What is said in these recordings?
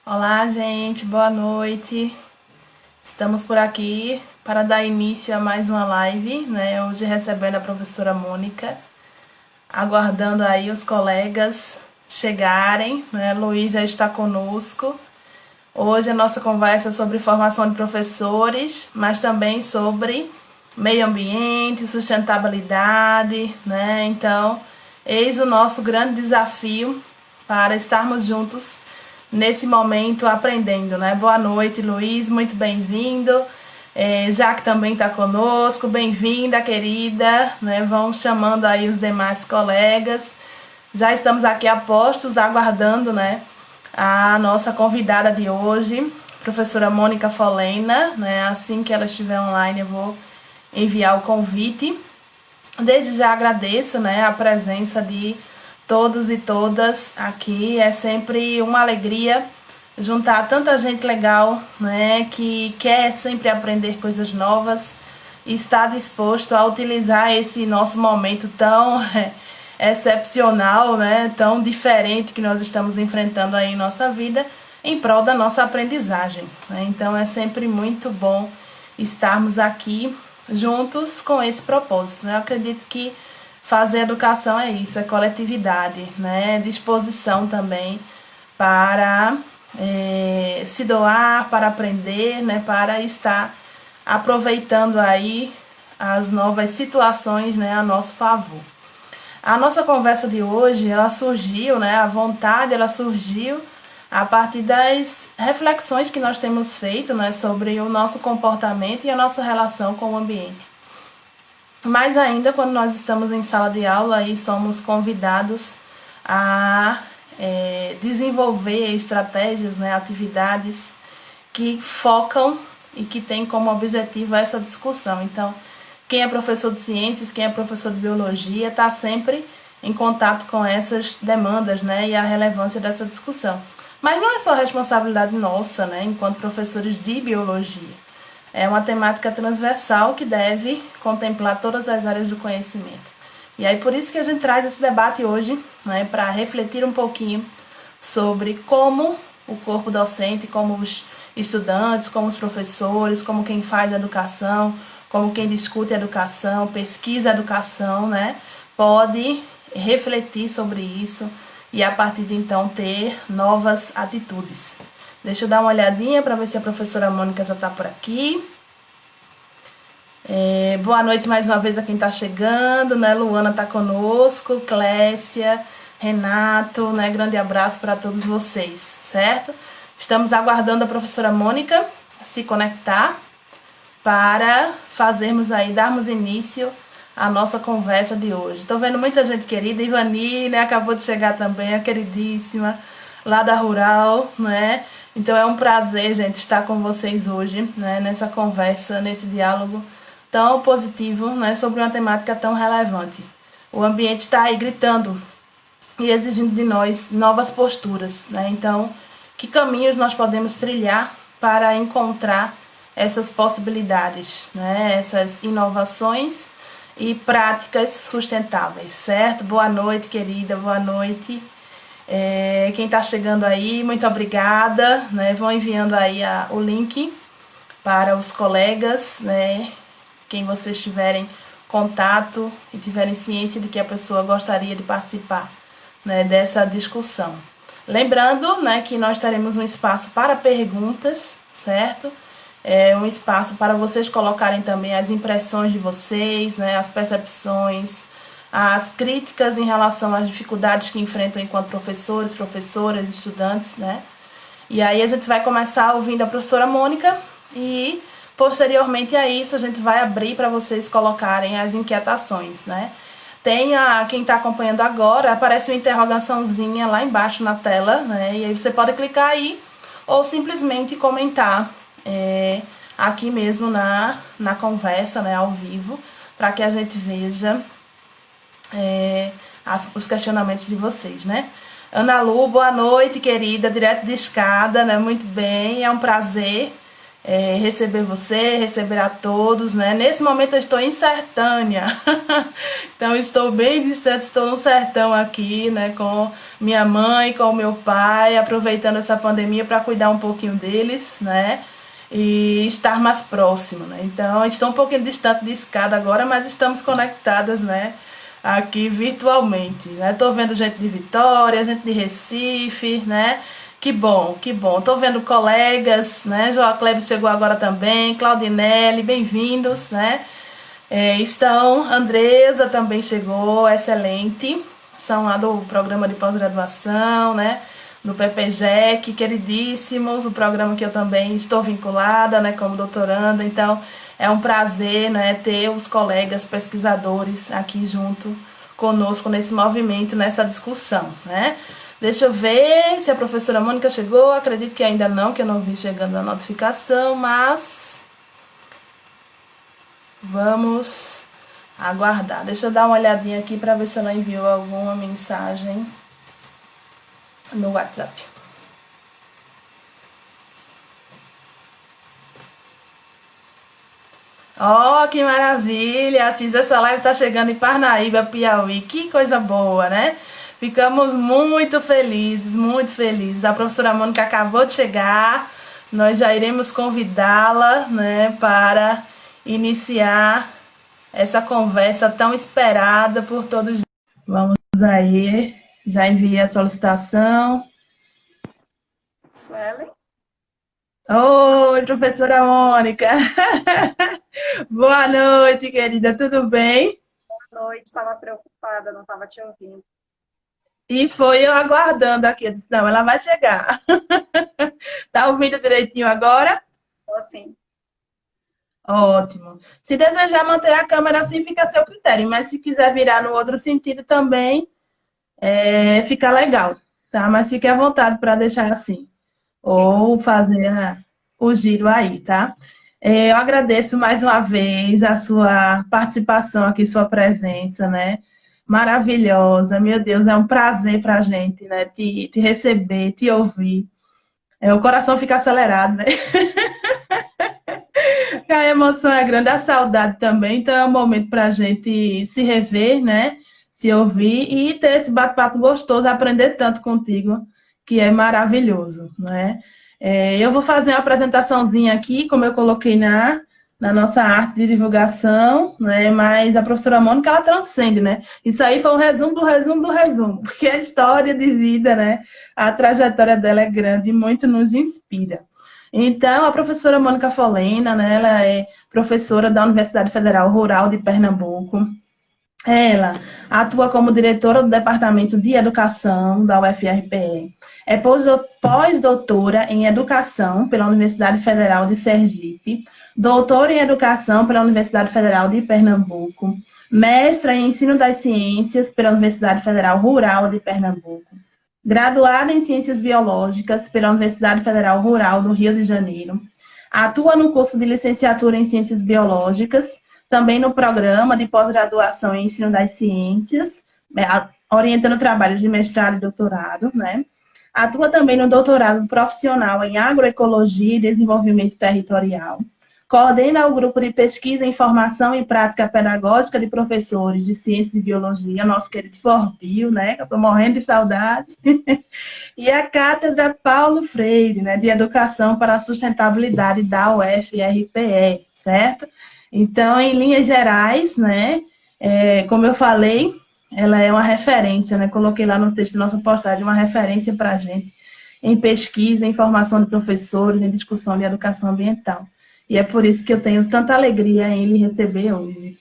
Olá, gente, boa noite. Estamos por aqui para dar início a mais uma live, né? Hoje recebendo a professora Mônica, aguardando aí os colegas chegarem, né? Luiz já está conosco. Hoje a nossa conversa é sobre formação de professores, mas também sobre meio ambiente, sustentabilidade, né? Então, eis o nosso grande desafio para estarmos juntos nesse momento aprendendo, né? Boa noite, Luiz, muito bem-vindo. Jaque também está conosco, bem-vinda, querida, né? Vão chamando aí os demais colegas. Já estamos aqui a postos, aguardando, né, a nossa convidada de hoje, professora Mônica Folena, né? Assim que ela estiver online, eu vou enviar o convite. Desde já agradeço, né, a presença de todos e todas aqui. É sempre uma alegria juntar tanta gente legal, né, que quer sempre aprender coisas novas e está disposto a utilizar esse nosso momento tão excepcional, né, tão diferente que nós estamos enfrentando aí em nossa vida em prol da nossa aprendizagem, né? Então é sempre muito bom estarmos aqui juntos com esse propósito, né? Eu acredito que fazer educação é isso, é coletividade, né? Disposição também para se doar, para aprender, né? Para estar aproveitando aí as novas situações, né, a nosso favor. A nossa conversa de hoje, ela surgiu, né? A vontade, ela surgiu a partir das reflexões que nós temos feito, né, sobre o nosso comportamento e a nossa relação com o ambiente. Mais ainda quando nós estamos em sala de aula e somos convidados a desenvolver estratégias, né, atividades que focam e que têm como objetivo essa discussão. Então, quem é professor de ciências, quem é professor de biologia, está sempre em contato com essas demandas, né, e a relevância dessa discussão. Mas não é só responsabilidade nossa, né, enquanto professores de biologia. É uma temática transversal que deve contemplar todas as áreas do conhecimento. E aí por isso que a gente traz esse debate hoje, né, para refletir um pouquinho sobre como o corpo docente, como os estudantes, como os professores, como quem faz educação, como quem discute educação, pesquisa educação, né, pode refletir sobre isso e a partir de então ter novas atitudes. Deixa eu dar uma olhadinha para ver se a professora Mônica já está por aqui. Boa noite mais uma vez a quem está chegando, né? Luana está conosco, Clécia, Renato, né? Grande abraço para todos vocês, certo? Estamos aguardando a professora Mônica se conectar para fazermos aí, darmos início à nossa conversa de hoje. Estou vendo muita gente querida, Ivani, né? Acabou de chegar também, a queridíssima, lá da Rural, né? Então é um prazer, gente, estar com vocês hoje, né, nessa conversa, nesse diálogo tão positivo, né, sobre uma temática tão relevante. O ambiente está aí gritando e exigindo de nós novas posturas, né? Então, que caminhos nós podemos trilhar para encontrar essas possibilidades, né, essas inovações e práticas sustentáveis, certo? Boa noite, querida, boa noite. Quem está chegando aí, muito obrigada, né? Vão enviando aí o link para os colegas, né? Quem vocês tiverem contato e tiverem ciência de que a pessoa gostaria de participar, né, dessa discussão. Lembrando, né, que nós teremos um espaço para perguntas, certo? Um espaço para vocês colocarem também as impressões de vocês, né, as percepções, as críticas em relação às dificuldades que enfrentam enquanto professores, professoras, estudantes, né? E aí a gente vai começar ouvindo a professora Mônica e, posteriormente a isso, a gente vai abrir para vocês colocarem as inquietações, né? Quem está acompanhando agora, aparece uma interrogaçãozinha lá embaixo na tela, né? E aí você pode clicar aí ou simplesmente comentar aqui mesmo na conversa, né, ao vivo, para que a gente veja os questionamentos de vocês, né? Ana Lu, boa noite, querida, direto de escada, né? Muito bem, é um prazer receber você, receber a todos, né? Nesse momento eu estou em Sertânia, então estou bem distante, estou no sertão aqui, né? Com minha mãe, com meu pai, aproveitando essa pandemia para cuidar um pouquinho deles, né? E estar mais próximo, né? Então estou um pouquinho distante de escada agora, mas estamos conectadas, né? Aqui virtualmente, né? Tô vendo gente de Vitória, gente de Recife, né? Que bom, que bom. Tô vendo colegas, né? João Kleber chegou agora também, Claudinelli, bem-vindos, né? Estão, Andresa também chegou, excelente. São lá do programa de pós-graduação, né? Do PPGEC, queridíssimos, o programa que eu também estou vinculada, né? Como doutoranda, então é um prazer, né? Ter os colegas pesquisadores aqui junto conosco nesse movimento, nessa discussão, né? Deixa eu ver se a professora Mônica chegou. Acredito que ainda não, que eu não vi chegando a notificação, mas vamos aguardar. Deixa eu dar uma olhadinha aqui para ver se ela enviou alguma mensagem no WhatsApp. Oh, que maravilha! Assis, essa live tá chegando em Parnaíba, Piauí. Que coisa boa, né? Ficamos muito felizes, muito felizes. A professora Mônica acabou de chegar. Nós já iremos convidá-la, né, para iniciar essa conversa tão esperada por todos. Vamos aí. Já enviei a solicitação. Suelen? Oi, professora Mônica. Boa noite, querida. Tudo bem? Boa noite, estava preocupada, não estava te ouvindo. E foi eu aguardando aqui. Eu disse, não, ela vai chegar. Tá ouvindo direitinho agora? Então, assim, Ótimo. Se desejar manter a câmera assim, fica a seu critério. Mas se quiser virar no outro sentido também, fica legal, tá? Mas fique à vontade para deixar assim. Ou fazer o giro aí, tá? Eu agradeço mais uma vez a sua participação aqui, sua presença, né? Maravilhosa, meu Deus, é um prazer para a gente, né? Te receber, te ouvir. O coração fica acelerado, né? A emoção é grande, a saudade também, então é um momento para a gente se rever, né? Se ouvir e ter esse bate-papo gostoso, aprender tanto contigo, que é maravilhoso, né? Eu vou fazer uma apresentaçãozinha aqui, como eu coloquei na nossa arte de divulgação, né? Mas a professora Mônica, ela transcende, né? Isso aí foi um resumo do resumo do resumo, porque a história de vida, né? A trajetória dela é grande e muito nos inspira. Então, a professora Mônica Folena, né, ela é professora da Universidade Federal Rural de Pernambuco. Ela atua como diretora do Departamento de Educação da UFRPE. É pós-doutora em Educação pela Universidade Federal de Sergipe, doutora em Educação pela Universidade Federal de Pernambuco, mestra em Ensino das Ciências pela Universidade Federal Rural de Pernambuco, graduada em Ciências Biológicas pela Universidade Federal Rural do Rio de Janeiro. Atua no curso de licenciatura em Ciências Biológicas, também no programa de pós-graduação em Ensino das Ciências, orientando trabalhos de mestrado e doutorado, né? Atua também no doutorado profissional em Agroecologia e Desenvolvimento Territorial. Coordena o grupo de pesquisa, informação e prática pedagógica de professores de Ciências e Biologia, nosso querido Forbio, né? Eu estou morrendo de saudade. E a Cátedra Paulo Freire, né? De Educação para a Sustentabilidade da UFRPE, certo? Então, em linhas gerais, né? Como eu falei, ela é uma referência, né? Coloquei lá no texto da nossa postagem uma referência para a gente em pesquisa, em formação de professores, em discussão de educação ambiental. E é por isso que eu tenho tanta alegria em lhe receber hoje.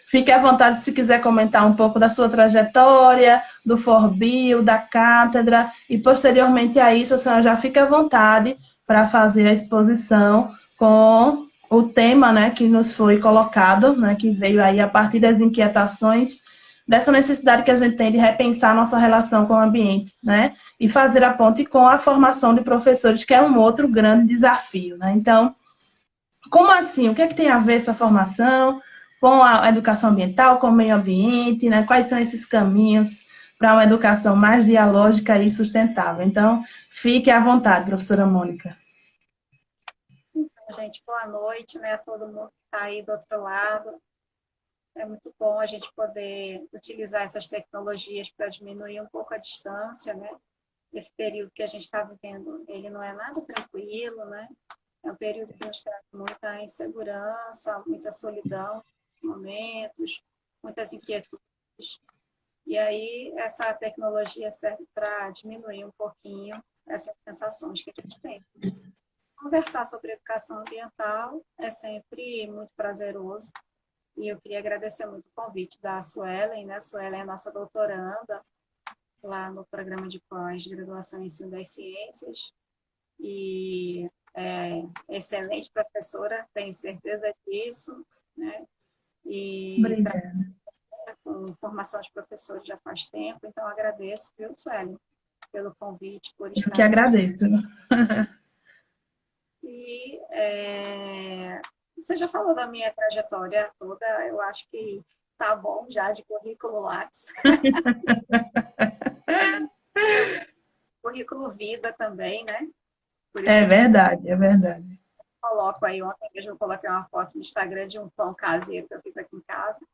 Fique à vontade se quiser comentar um pouco da sua trajetória, do Forbio, da cátedra, e posteriormente a isso, a senhora já fica à vontade para fazer a exposição com o tema, né, que nos foi colocado, né, que veio aí a partir das inquietações dessa necessidade que a gente tem de repensar a nossa relação com o ambiente, né? E fazer a ponte com a formação de professores, que é um outro grande desafio, né? Então, como assim? O que é que tem a ver essa formação com a educação ambiental, com o meio ambiente, né? Quais são esses caminhos para uma educação mais dialógica e sustentável? Então, fique à vontade, professora Mônica. Gente, boa noite, né, a todo mundo que está aí do outro lado. É muito bom a gente poder utilizar essas tecnologias para diminuir um pouco a distância, né? Esse período que a gente está vivendo, ele não é nada tranquilo, né? É um período que nos traz muita insegurança, muita solidão, momentos, muitas inquietudes. E aí, essa tecnologia serve para diminuir um pouquinho essas sensações que a gente tem. Conversar sobre educação ambiental é sempre muito prazeroso. E eu queria agradecer muito o convite da Suelen, né? A Suelen é nossa doutoranda lá no programa de pós-graduação em Ensino das Ciências. E é excelente professora, tenho certeza disso, né? E Obrigada. com formação de professores já faz tempo, então agradeço, viu, Suelen, pelo convite, por Eu que estar aqui. agradeço. E você já falou da minha trajetória toda, eu acho que tá bom já de currículo Lattes. Currículo Vida também, né? Por isso É que eu verdade, é verdade. coloco aí, ontem mesmo eu coloquei uma foto no Instagram de um pão caseiro que eu fiz aqui em casa.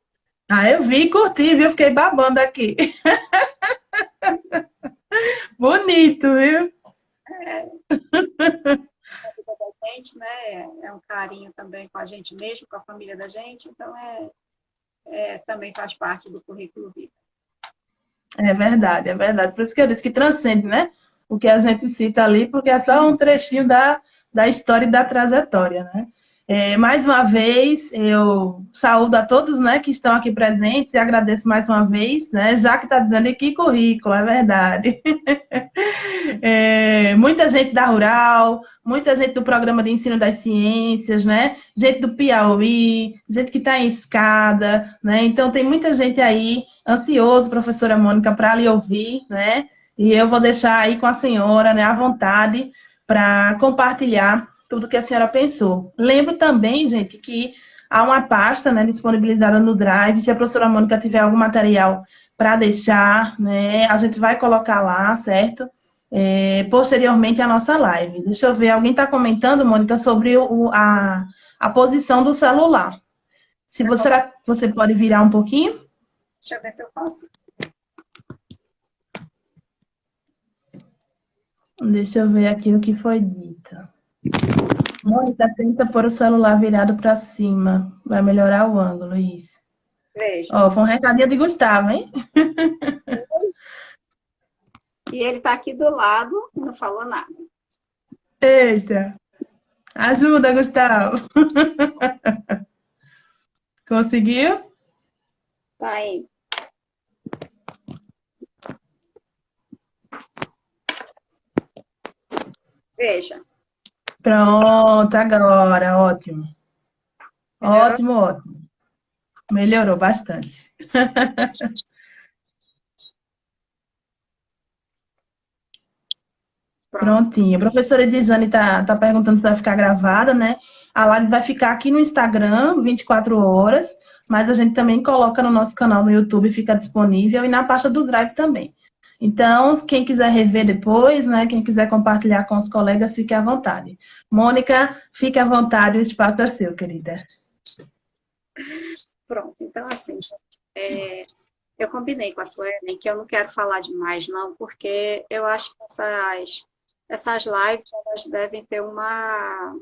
Ah, eu vi e curti, viu? Fiquei babando aqui. Bonito, viu? É, a vida da gente, né? É um carinho também com a gente mesmo, com a família da gente, então também faz parte do currículo Vida. É verdade, é verdade. Por isso que eu disse que transcende, né? O que a gente cita ali, porque é só um trechinho da história e da trajetória, né? Mais uma vez, eu saúdo a todos, né, que estão aqui presentes e agradeço mais uma vez, né, já que está dizendo aqui currículo, é verdade. Muita gente da Rural, muita gente do Programa de Ensino das Ciências, né? Gente do Piauí, gente que está em escada, né? Então tem muita gente aí ansioso, professora Mônica, para lhe ouvir, né? E eu vou deixar aí com a senhora, né, à vontade para compartilhar tudo que a senhora pensou. Lembro também, gente, que há uma pasta, né, disponibilizada no Drive. Se a professora Mônica tiver algum material para deixar, né, a gente vai colocar lá, certo? Posteriormente à nossa live. Deixa eu ver, alguém está comentando, Mônica, sobre a posição do celular. Se você, você pode virar um pouquinho? Deixa eu ver se eu consigo. Deixa eu ver aqui o que foi dito. Mônica, tenta pôr o celular virado para cima. Vai melhorar o ângulo, isso. Veja. Ó, foi um recadinho de Gustavo, hein? E ele está aqui do lado, não falou nada. Eita! Ajuda, Gustavo. Conseguiu? Tá aí. Veja. Pronto, agora, ótimo. Melhorou? Ótimo, ótimo. Melhorou bastante. Pronto. Prontinho. A professora Edjane tá perguntando se vai ficar gravada, né? A live vai ficar aqui no Instagram, 24 horas, mas a gente também coloca no nosso canal no YouTube, fica disponível, e na pasta do Drive também. Então, quem quiser rever depois, né? Quem quiser compartilhar com os colegas, fique à vontade. Mônica, fique à vontade, o espaço é seu, querida. Pronto. Então, assim, eu combinei com a Suelen que eu não quero falar demais, não, porque eu acho que essas lives elas devem ter uma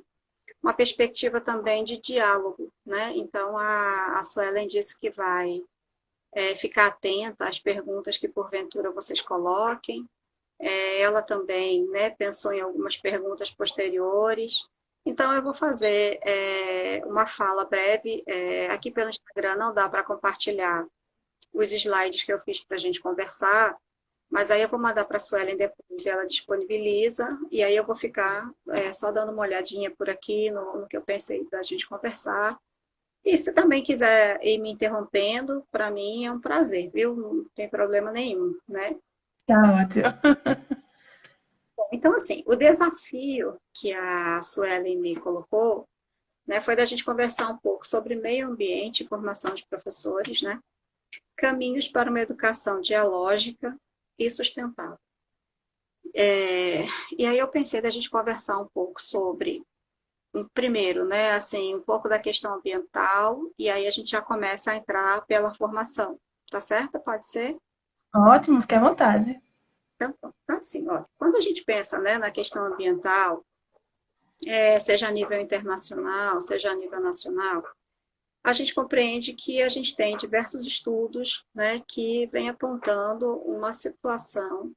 perspectiva também de diálogo, né? Então, a Suelen disse que vai ficar atenta às perguntas que, porventura, vocês coloquem. Ela também, né, pensou em algumas perguntas posteriores. Então, eu vou fazer uma fala breve. Aqui pelo Instagram não dá para compartilhar os slides que eu fiz para a gente conversar, mas aí eu vou mandar para a Suelen depois, ela disponibiliza, e aí eu vou ficar só dando uma olhadinha por aqui no que eu pensei da gente conversar. E se também quiser ir me interrompendo, para mim é um prazer, viu? Não tem problema nenhum, né? Tá ótimo. Bom, então, assim, o desafio que a Suelen me colocou, né, foi da gente conversar um pouco sobre meio ambiente e formação de professores, né? Caminhos para uma educação dialógica e sustentável. E aí eu pensei da gente conversar um pouco sobre primeiro, né, assim, um pouco da questão ambiental, e aí a gente já começa a entrar pela formação, tá certo? Pode ser? Ótimo, fique à vontade. Então assim, ó, quando a gente pensa, né, na questão ambiental, seja a nível internacional, seja a nível nacional, a gente compreende que a gente tem diversos estudos, né, que vêm apontando uma situação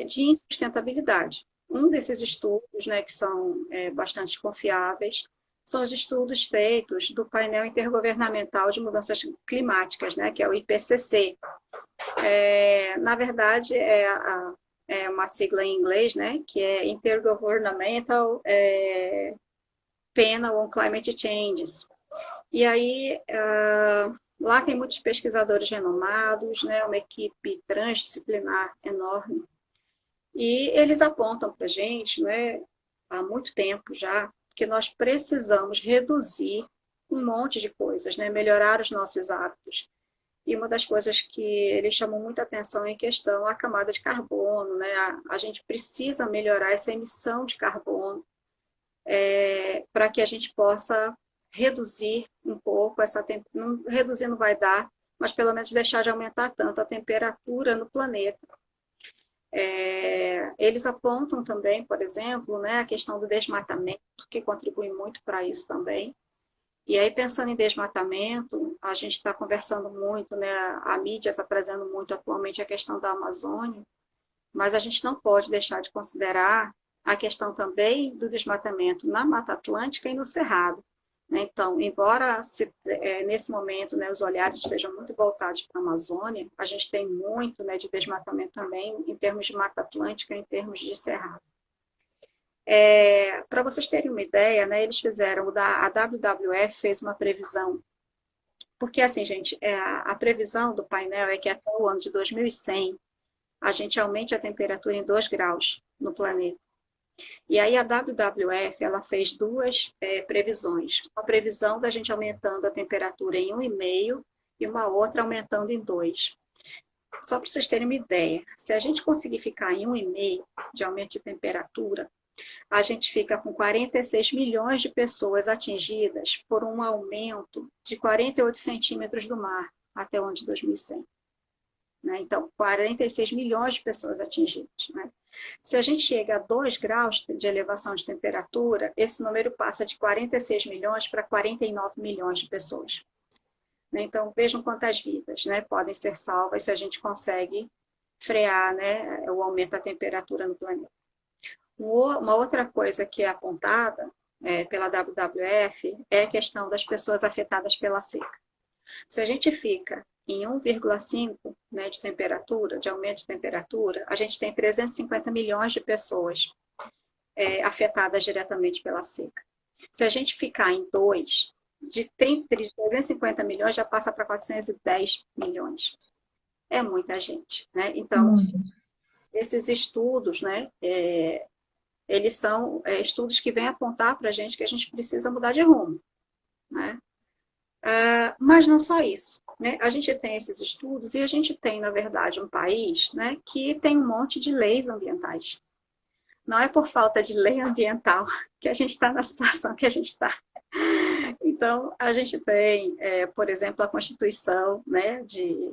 de insustentabilidade. Um desses estudos, né, que são bastante confiáveis, são os estudos feitos do painel intergovernamental de mudanças climáticas, né, que é o IPCC. Na verdade, é uma sigla em inglês, né, que é Intergovernmental Panel on Climate Changes. E aí, lá tem muitos pesquisadores renomados, né, uma equipe transdisciplinar enorme, e eles apontam para a gente, né, há muito tempo já, que nós precisamos reduzir um monte de coisas, né, melhorar os nossos hábitos. E uma das coisas que eles chamam muita atenção em questão é a camada de carbono, né? A gente precisa melhorar essa emissão de carbono para que a gente possa reduzir um pouco essa reduzir não vai dar, mas pelo menos deixar de aumentar tanto a temperatura no planeta. Eles apontam também, por exemplo, né, a questão do desmatamento, que contribui muito para isso também. E aí, pensando em desmatamento, a gente está conversando muito, né, a mídia está trazendo muito atualmente a questão da Amazônia, mas a gente não pode deixar de considerar a questão também do desmatamento na Mata Atlântica e no Cerrado. Né? Então, embora nesse momento, né, os olhares estejam muito voltados para a Amazônia, a gente tem muito, né, de desmatamento também em termos de Mata Atlântica, em termos de Cerrado. Para vocês terem uma ideia, né, eles fizeram, a WWF fez uma previsão, porque assim, gente, a previsão do painel é que até o ano de 2100 a gente aumente a temperatura em 2 graus no planeta. E aí a WWF ela fez duas previsões. Uma previsão da gente aumentando a temperatura em 1,5 e uma outra aumentando em 2. Só para vocês terem uma ideia, se a gente conseguir ficar em 1,5 de aumento de temperatura, a gente fica com 46 milhões de pessoas atingidas por um aumento de 48 centímetros do mar até o ano de 2100. Né? Então, 46 milhões de pessoas atingidas. Né? Se a gente chega a 2 graus de elevação de temperatura, esse número passa de 46 milhões para 49 milhões de pessoas. Né? Então, vejam quantas vidas, né, podem ser salvas se a gente consegue frear, né, o aumento da temperatura no planeta. Uma outra coisa que é apontada pela WWF é a questão das pessoas afetadas pela seca. Se a gente fica em 1,5 né, de temperatura, de aumento de temperatura, a gente tem 350 milhões de pessoas afetadas diretamente pela seca. Se a gente ficar em 2, de 350 milhões já passa para 410 milhões. É muita gente. Né? Então, esses estudos, né, eles são estudos que vêm apontar para a gente que a gente precisa mudar de rumo. Né? Mas não só isso. Né? A gente tem esses estudos e a gente tem, na verdade, um país, né, que tem um monte de leis ambientais. Não é por falta de lei ambiental que a gente está na situação que a gente está. Então, a gente tem, por exemplo, a Constituição, né, de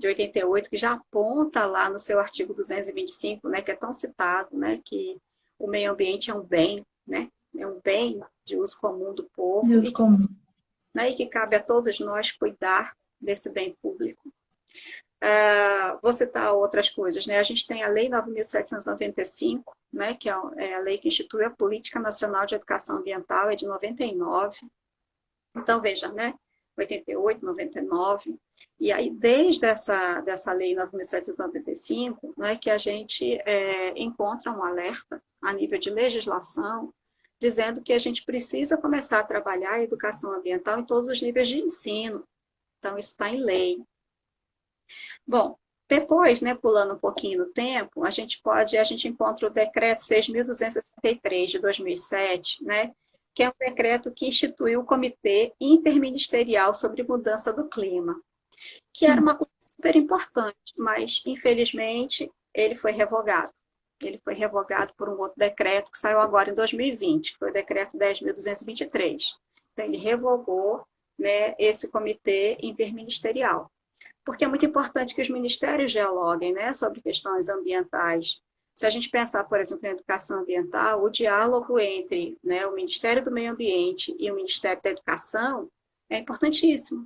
88, que já aponta lá no seu artigo 225, né, que é tão citado, né, que o meio ambiente é um bem, né, é um bem de uso comum do povo, De uso comum. né, e que cabe a todos nós cuidar desse bem público. Vou citar outras coisas, né? A gente tem a Lei 9.795, né, que é a lei que institui a Política Nacional de Educação Ambiental, é de 99. Então, veja, né? 88, 99. E aí, desde dessa lei 9.795, né, que a gente encontra um alerta a nível de legislação, dizendo que a gente precisa começar a trabalhar a educação ambiental em todos os níveis de ensino. Então, isso está em lei. Bom, depois, né, pulando um pouquinho no tempo, a gente encontra o decreto 6.263 de 2007, né, que é um decreto que instituiu o Comitê Interministerial sobre Mudança do Clima, que era uma coisa super importante, mas, infelizmente, ele foi revogado. ele foi revogado por um outro decreto que saiu agora em 2020, que foi o decreto 10.223. Então, ele revogou, né, esse comitê interministerial. Porque é muito importante que os ministérios dialoguem, né, sobre questões ambientais. Se a gente pensar, por exemplo, em educação ambiental, o diálogo entre, né, o Ministério do Meio Ambiente e o Ministério da Educação é importantíssimo.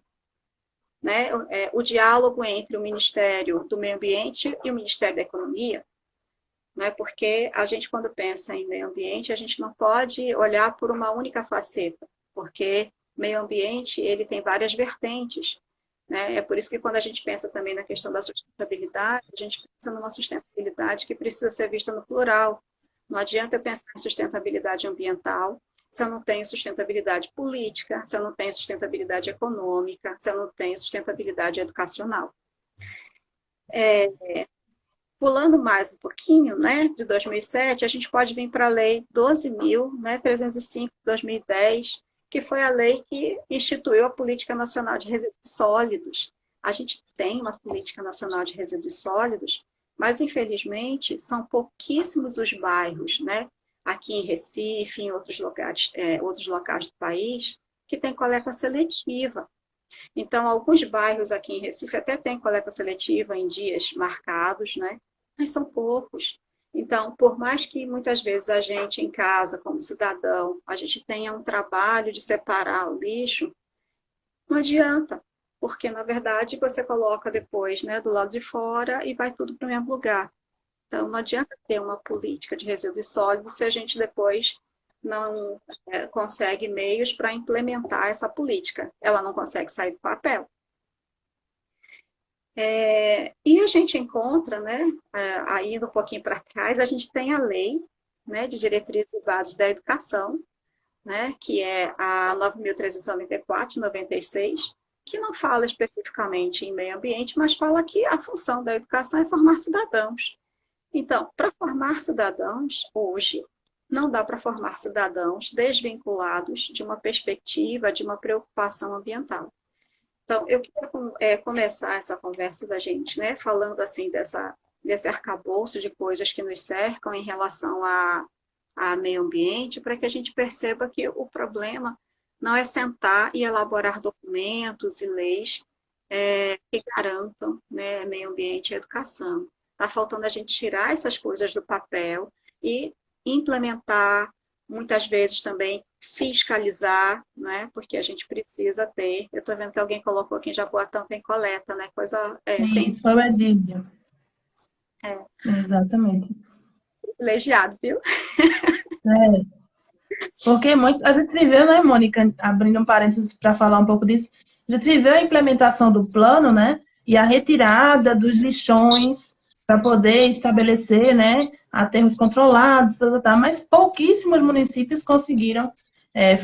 Né? O diálogo entre o Ministério do Meio Ambiente e o Ministério da Economia, né? Porque a gente, quando pensa em meio ambiente, a gente não pode olhar por uma única faceta, porque meio ambiente ele tem várias vertentes. Né? É por isso que quando a gente pensa também na questão da sustentabilidade, a gente pensa numa sustentabilidade que precisa ser vista no plural. Não adianta eu pensar em sustentabilidade ambiental se eu não tenho sustentabilidade política, se eu não tenho sustentabilidade econômica, se eu não tenho sustentabilidade educacional. Pulando mais um pouquinho, né, de 2007, a gente pode vir para a Lei 12.305 de 2010, que foi a lei que instituiu a Política Nacional de Resíduos Sólidos. A gente tem uma Política Nacional de Resíduos Sólidos, mas, infelizmente, são pouquíssimos os bairros, né, aqui em Recife, em outros locais do país, que tem coleta seletiva. Então, alguns bairros aqui em Recife até têm coleta seletiva em dias marcados, né, mas são poucos. Então, por mais que muitas vezes a gente em casa, como cidadão, a gente tenha um trabalho de separar o lixo, não adianta, porque na verdade você coloca depois, né, do lado de fora e vai tudo para o mesmo lugar. Então, não adianta ter uma política de resíduos sólidos se a gente depois não consegue meios para implementar essa política. Ela não consegue sair do papel. E a gente encontra, né, aí indo um pouquinho para trás, a gente tem a lei, né, de diretrizes e bases da educação, né, que é a 9.394 de 96, que não fala especificamente em meio ambiente, mas fala que a função da educação é formar cidadãos. Então, para formar cidadãos, hoje, não dá para formar cidadãos desvinculados de uma perspectiva, de uma preocupação ambiental. Então, eu queria começar essa conversa da gente, né, falando assim desse arcabouço de coisas que nos cercam em relação a meio ambiente, para que a gente perceba que o problema não é sentar e elaborar documentos e leis que garantam, né, meio ambiente e educação. Está faltando a gente tirar essas coisas do papel e implementar, muitas vezes também fiscalizar, né? Porque a gente precisa ter. Eu estou vendo que alguém colocou aqui em Jaboatão tem coleta, né? Tem Isso, foi o Edísio. Exatamente. privilegiado, viu? É, porque muitos, a gente viveu, né, Mônica, abrindo um parênteses para falar um pouco disso, a gente viveu a implementação do plano, né, e a retirada dos lixões para poder estabelecer, né, aterros controlados, mas pouquíssimos municípios conseguiram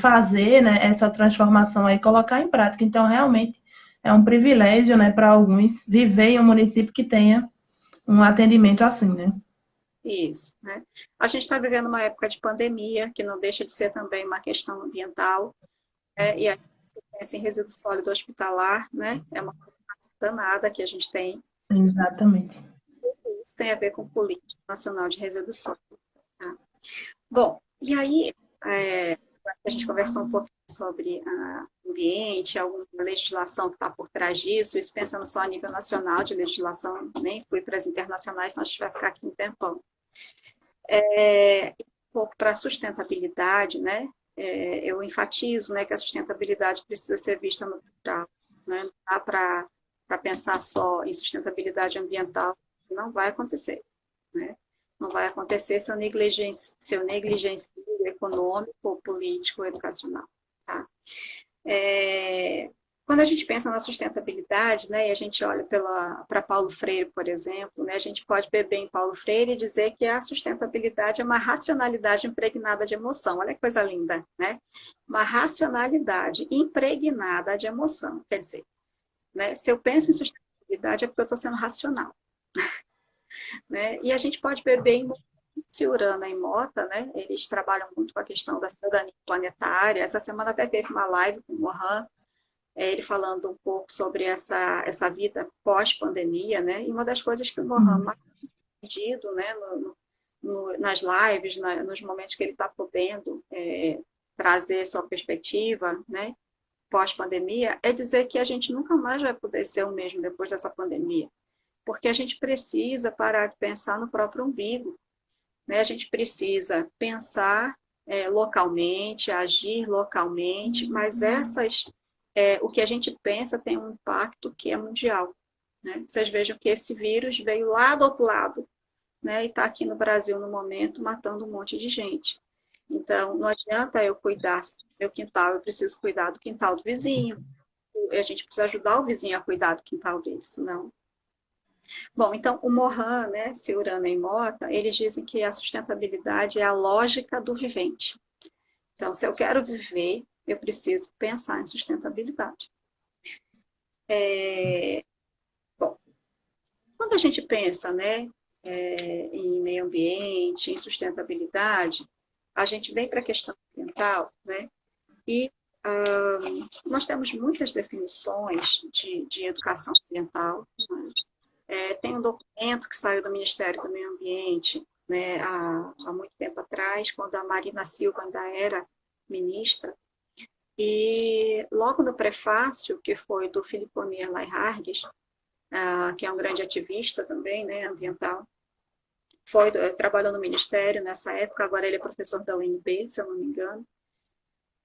fazer, né, essa transformação aí, colocar em prática. Então, realmente, é um privilégio, né, para alguns viver em um município que tenha um atendimento assim, né? Isso, né? A gente está vivendo uma época de pandemia, que não deixa de ser também uma questão ambiental, e aí você pensa em resíduo sólido hospitalar, né? É uma coisa danada que a gente tem. Exatamente. Isso tem a ver com política nacional de resíduos sólidos. Tá? Bom, e aí a gente conversou um pouco sobre o ambiente, alguma legislação que está por trás disso, isso pensando só a nível nacional de legislação, nem fui para as internacionais, senão a gente vai ficar aqui um tempão. Um pouco para a sustentabilidade, né? Eu enfatizo, né, que a sustentabilidade precisa ser vista no plural, né? Não dá para pensar só em sustentabilidade ambiental, não vai acontecer, né? Não vai acontecer se eu negligencio o econômico, político, educacional, tá? Quando a gente pensa na sustentabilidade, né, e a gente olha para Paulo Freire, por exemplo, né, a gente pode beber em Paulo Freire e dizer que a sustentabilidade é uma racionalidade impregnada de emoção. Olha que coisa linda, né? Uma racionalidade impregnada de emoção. Quer dizer, né, se eu penso em sustentabilidade é porque eu estou sendo racional. Né? E a gente pode beber em Urana e Mota, né? Eles trabalham muito com a questão da cidadania planetária. Essa semana até teve uma live com o Mohan, ele falando um pouco sobre essa vida pós-pandemia, né? E uma das coisas que o Mohan mais pedido, né, nas lives, nos momentos que ele está podendo trazer sua perspectiva, né, pós-pandemia, é dizer que a gente nunca mais vai poder ser o mesmo depois dessa pandemia, porque a gente precisa parar de pensar no próprio umbigo, né? A gente precisa pensar localmente, agir localmente, mas o que a gente pensa tem um impacto que é mundial, né? Vocês vejam que esse vírus veio lá do outro lado, né, e está aqui no Brasil no momento matando um monte de gente. Então, não adianta eu cuidar do meu quintal, eu preciso cuidar do quintal do vizinho. A gente precisa ajudar o vizinho a cuidar do quintal dele, senão... Bom, então, o Mohan, né, Ciurana e Mota, eles dizem que a sustentabilidade é a lógica do vivente. Então, se eu quero viver, eu preciso pensar em sustentabilidade. Bom, quando a gente pensa, né, em meio ambiente, em sustentabilidade, a gente vem para a questão ambiental, né? E nós temos muitas definições de educação ambiental. Né? Tem um documento que saiu do Ministério do Meio Ambiente, né, há muito tempo atrás, quando a Marina Silva ainda era ministra, e logo no prefácio, que foi do Filipomir Lairargues, que é um grande ativista também, né, ambiental, trabalhou no Ministério nessa época, agora ele é professor da UNB, se eu não me engano,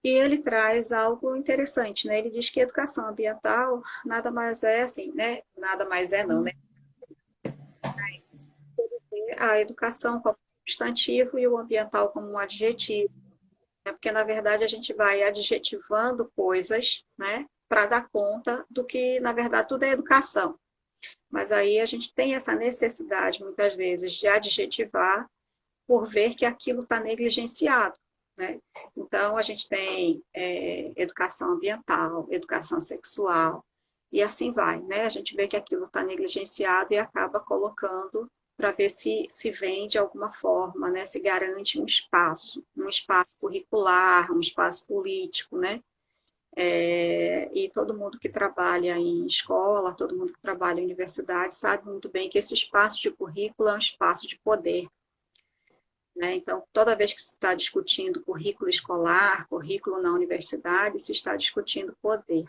e ele traz algo interessante, né? Ele diz que a educação ambiental nada mais é assim, né? Nada mais é não, né? A educação como substantivo e o ambiental como um adjetivo, né? Porque na verdade a gente vai adjetivando coisas, né? Para dar conta do que na verdade tudo é educação. Mas aí a gente tem essa necessidade muitas vezes de adjetivar por ver que aquilo está negligenciado. Né? Então, a gente tem educação ambiental, educação sexual, e assim vai. Né? A gente vê que aquilo está negligenciado e acaba colocando para ver se vem de alguma forma, né? Se garante um espaço curricular, um espaço político, né? E todo mundo que trabalha em escola, todo mundo que trabalha em universidade sabe muito bem que esse espaço de currículo é um espaço de poder. Né? Então, toda vez que se está discutindo currículo escolar, currículo na universidade, se está discutindo poder.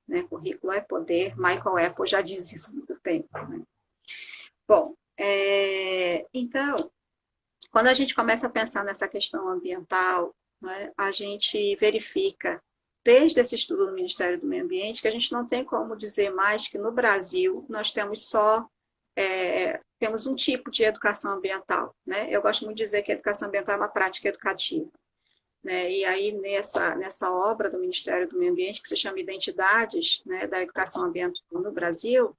Né? Currículo é poder, Michael Apple já diz isso há muito tempo. Né? Bom, então, quando a gente começa a pensar nessa questão ambiental, né, a gente verifica, desde esse estudo do Ministério do Meio Ambiente, que a gente não tem como dizer mais que no Brasil nós temos temos um tipo de educação ambiental, né? Eu gosto muito de dizer que a educação ambiental é uma prática educativa, né? E aí nessa obra do Ministério do Meio Ambiente que se chama Identidades, né, da Educação Ambiental no Brasil,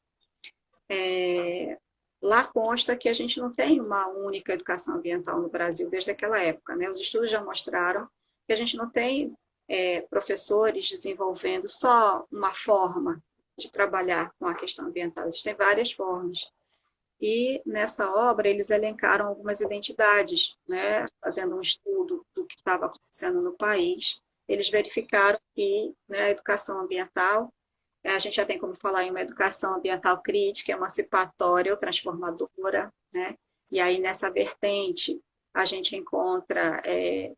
lá consta que a gente não tem uma única educação ambiental no Brasil desde aquela época, né? Os estudos já mostraram que a gente não tem professores desenvolvendo só uma forma de trabalhar com a questão ambiental, existem várias formas. E nessa obra eles elencaram algumas identidades, né, fazendo um estudo do que estava acontecendo no país. Eles verificaram que, né, a educação ambiental, a gente já tem como falar em uma educação ambiental crítica, emancipatória ou transformadora, né? E aí nessa vertente a gente encontra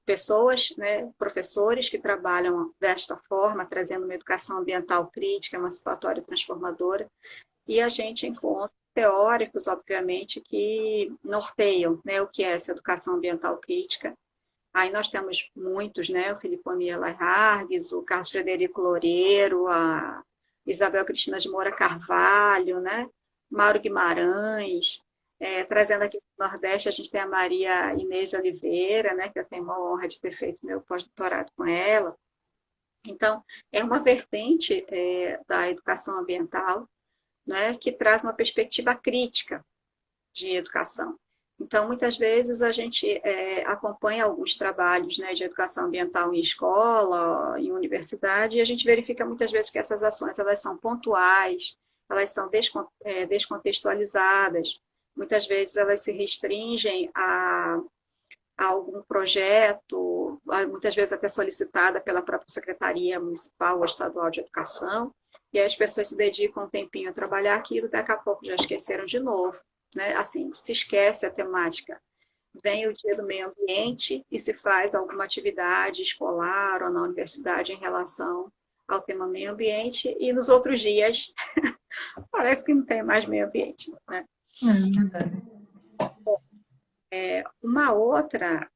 pessoas, né, professores que trabalham desta forma, trazendo uma educação ambiental crítica, emancipatória e transformadora, e a gente encontra teóricos, obviamente, que norteiam, né, o que é essa educação ambiental crítica. Aí nós temos muitos, né, o Filipomir Lairargues, o Carlos Frederico Loureiro, a Isabel Cristina de Moura Carvalho, né, Mauro Guimarães, trazendo aqui do Nordeste, a gente tem a Maria Inês de Oliveira, né, que eu tenho a honra de ter feito meu pós-doutorado com ela. Então, é uma vertente da educação ambiental, né, que traz uma perspectiva crítica de educação. Então, muitas vezes a gente acompanha alguns trabalhos, né, de educação ambiental em escola, em universidade, e a gente verifica muitas vezes que essas ações elas são pontuais, elas são descontextualizadas, muitas vezes elas se restringem a algum projeto, muitas vezes até solicitada pela própria Secretaria Municipal ou Estadual de Educação, e aí as pessoas se dedicam um tempinho a trabalhar aquilo, daqui a pouco já esqueceram de novo, né? Assim, se esquece a temática vem o Dia do Meio Ambiente e se faz alguma atividade escolar ou na universidade em relação ao tema meio ambiente, e nos outros dias parece que não tem mais meio ambiente, né? É verdade. Uma outra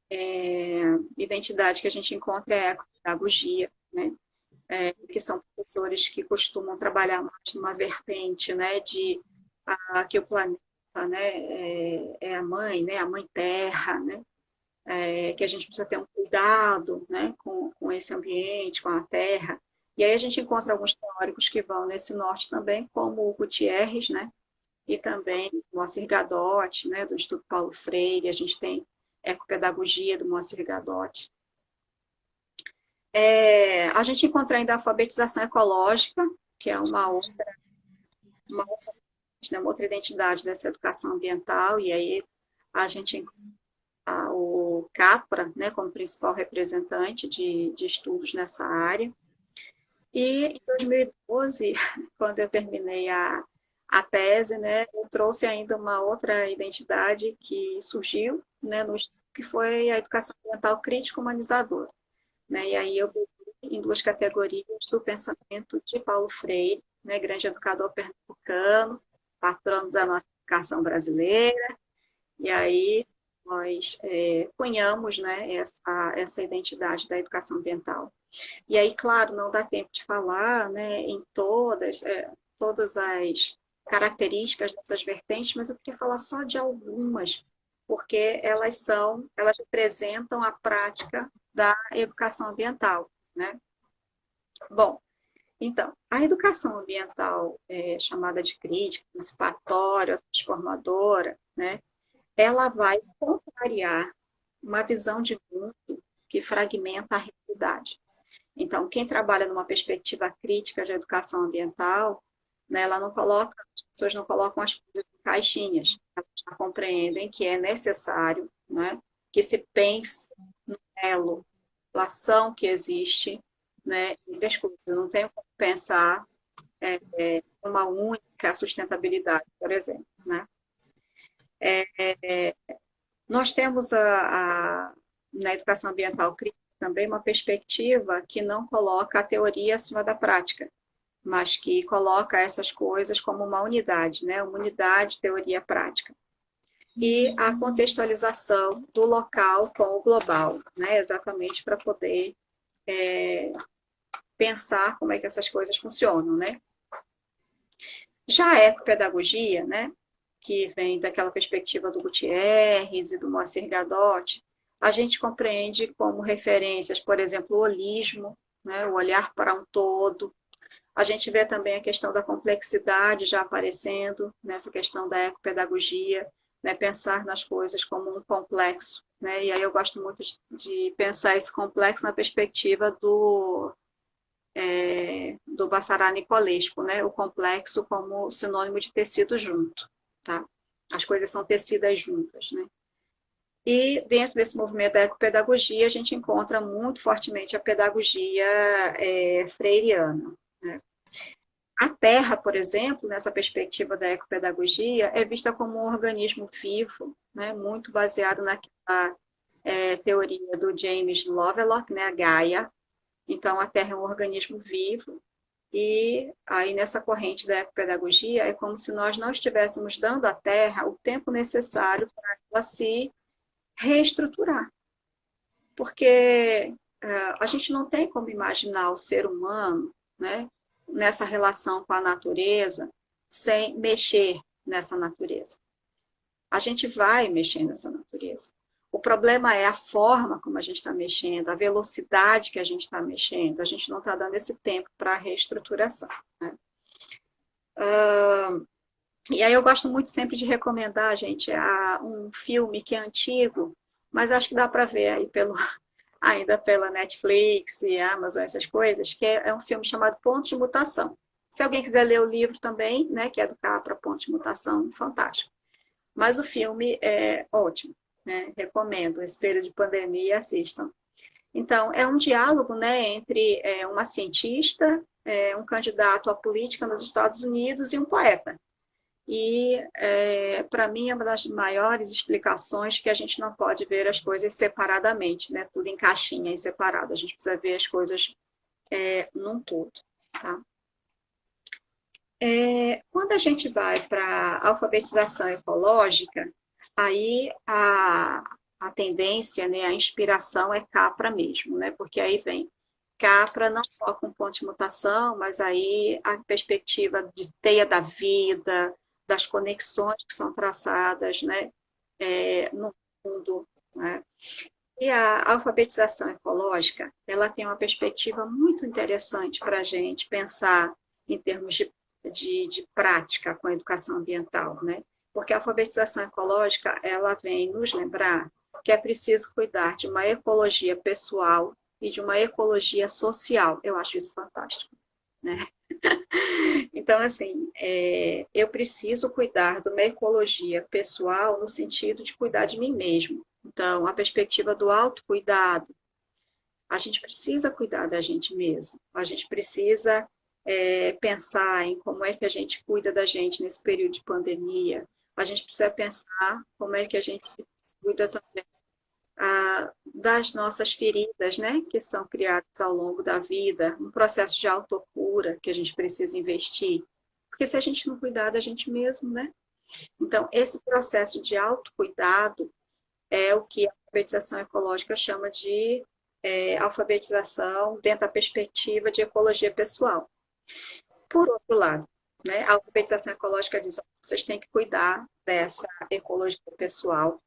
identidade que a gente encontra é a ecopedagogia, né? Que são professores que costumam trabalhar mais numa vertente, né, de que o planeta, né, é a mãe, né, a mãe terra, né, que a gente precisa ter um cuidado, né, com esse ambiente, com a terra. E aí a gente encontra alguns teóricos que vão nesse norte também, como o Gutierrez, né, e também o Moacir Gadotti, né, do Instituto Paulo Freire. A gente tem ecopedagogia do Moacir Gadotti. A gente encontra ainda a alfabetização ecológica, que é uma outra, né, uma outra identidade dessa educação ambiental, e aí a gente encontra o CAPRA, né, como principal representante de estudos nessa área. E em 2012, quando eu terminei a tese, né, eu trouxe ainda uma outra identidade que surgiu, né, que foi a educação ambiental crítica humanizadora, né, e aí eu em duas categorias do pensamento de Paulo Freire, né, grande educador pernambucano, patrono da nossa educação brasileira, e aí nós cunhamos, né, essa identidade da educação ambiental. E aí, claro, não dá tempo de falar, né, em todas as características dessas vertentes, mas eu queria falar só de algumas, porque elas representam a prática da educação ambiental, né? Bom, então, a educação ambiental, chamada de crítica, emancipatória, transformadora, né, ela vai contrariar uma visão de mundo que fragmenta a realidade. Então, quem trabalha numa perspectiva crítica de educação ambiental, né, as pessoas não colocam as coisas em caixinhas, elas já compreendem que é necessário, né, que se pense no elo, relação que existe, né, entre as coisas. Não tem como pensar uma única sustentabilidade, por exemplo, né? Nós temos na educação ambiental crítica também uma perspectiva que não coloca a teoria acima da prática, mas que coloca essas coisas como uma unidade, né? Uma unidade, teoria, prática. E a contextualização do local com o global, né? Exatamente para poder pensar como é que essas coisas funcionam, né? Já a ecopedagogia, né? Que vem daquela perspectiva do Gutierrez e do Moacir Gadotti, a gente compreende como referências, por exemplo, o holismo, né, o olhar para um todo. A gente vê também a questão da complexidade já aparecendo nessa questão da ecopedagogia, né, pensar nas coisas como um complexo. Né, e aí eu gosto muito de pensar esse complexo na perspectiva do Bassará Nicolesco, né, o complexo como sinônimo de tecido junto. Tá? As coisas são tecidas juntas, né? E dentro desse movimento da ecopedagogia, a gente encontra muito fortemente a pedagogia freiriana, né? A Terra, por exemplo, nessa perspectiva da ecopedagogia, é vista como um organismo vivo, né? Muito baseado naquela teoria do James Lovelock, né? A Gaia. Então, a Terra é um organismo vivo, e aí, nessa corrente da ecopedagogia, é como se nós não estivéssemos dando à Terra o tempo necessário para ela se reestruturar. Porque a gente não tem como imaginar o ser humano, né, nessa relação com a natureza sem mexer nessa natureza. A gente vai mexer nessa natureza. O problema é a forma como a gente está mexendo, a velocidade que a gente está mexendo. A gente não está dando esse tempo para a reestruturação. Né? E aí eu gosto muito sempre de recomendar, gente, um filme que é antigo, mas acho que dá para ver aí ainda pela Netflix e Amazon, essas coisas, que é um filme chamado Pontos de Mutação. Se alguém quiser ler o livro também, né, que é do Capra, Pontos de Mutação, fantástico. Mas o filme é ótimo. Né? Recomendo, esse período de pandemia, assistam. Então, é um diálogo, né, entre uma cientista, um candidato à política nos Estados Unidos e um poeta. e, para mim, é uma das maiores explicações que a gente não pode ver as coisas separadamente, né? Tudo em caixinhas separadas. A gente precisa ver as coisas num todo, tá? Quando a gente vai para a alfabetização ecológica, aí a tendência, né, a inspiração é Capra mesmo, né? Porque aí vem Capra não só com ponto de mutação, mas aí a perspectiva de teia da vida, das conexões que são traçadas, né, no mundo, né? E a alfabetização ecológica, ela tem uma perspectiva muito interessante para a gente pensar em termos de prática com a educação ambiental, né? Porque a alfabetização ecológica, ela vem nos lembrar que é preciso cuidar de uma ecologia pessoal e de uma ecologia social. Eu acho isso fantástico, né? Então, assim, eu preciso cuidar de uma ecologia pessoal no sentido de cuidar de mim mesmo. Então, a perspectiva do autocuidado, a gente precisa cuidar da gente mesmo. A gente precisa pensar em como é que a gente cuida da gente nesse período de pandemia. A gente precisa pensar como é que a gente cuida também das nossas feridas, né, que são criadas ao longo da vida, um processo de autocura que a gente precisa investir. Porque se a gente não cuidar da gente mesmo, né? Então, esse processo de autocuidado é o que a alfabetização ecológica chama de alfabetização dentro da perspectiva de ecologia pessoal. Por outro lado, né, a alfabetização ecológica diz que vocês têm que cuidar dessa ecologia pessoal.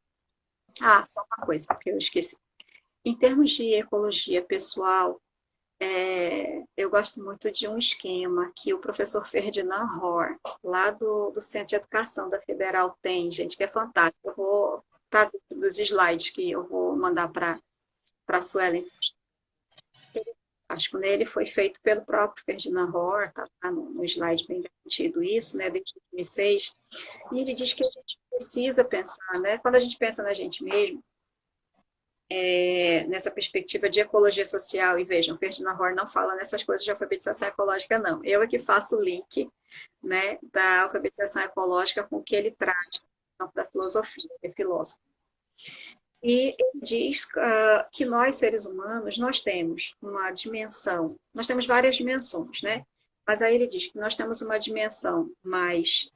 Só uma coisa que eu esqueci. Em termos de ecologia pessoal, eu gosto muito de um esquema que o professor Ferdinand Hoare, lá do Centro de Educação da Federal, tem, gente, que é fantástico. Eu vou estar dentro dos slides que eu vou mandar para a Suelen. Acho que ele foi feito pelo próprio Ferdinand Hoare, está no slide bem garantido isso, né, desde 2006, e ele diz que a gente precisa pensar, né, quando a gente pensa na gente mesmo, nessa perspectiva de ecologia social, e vejam, Ferdinand Hoare não fala nessas coisas de alfabetização ecológica, não. Eu é que faço o link, né, da alfabetização ecológica com o que ele traz da filosofia, que é filósofo. E ele diz que nós, seres humanos, nós temos uma dimensão, nós temos várias dimensões, né? Mas aí ele diz que nós temos uma dimensão mais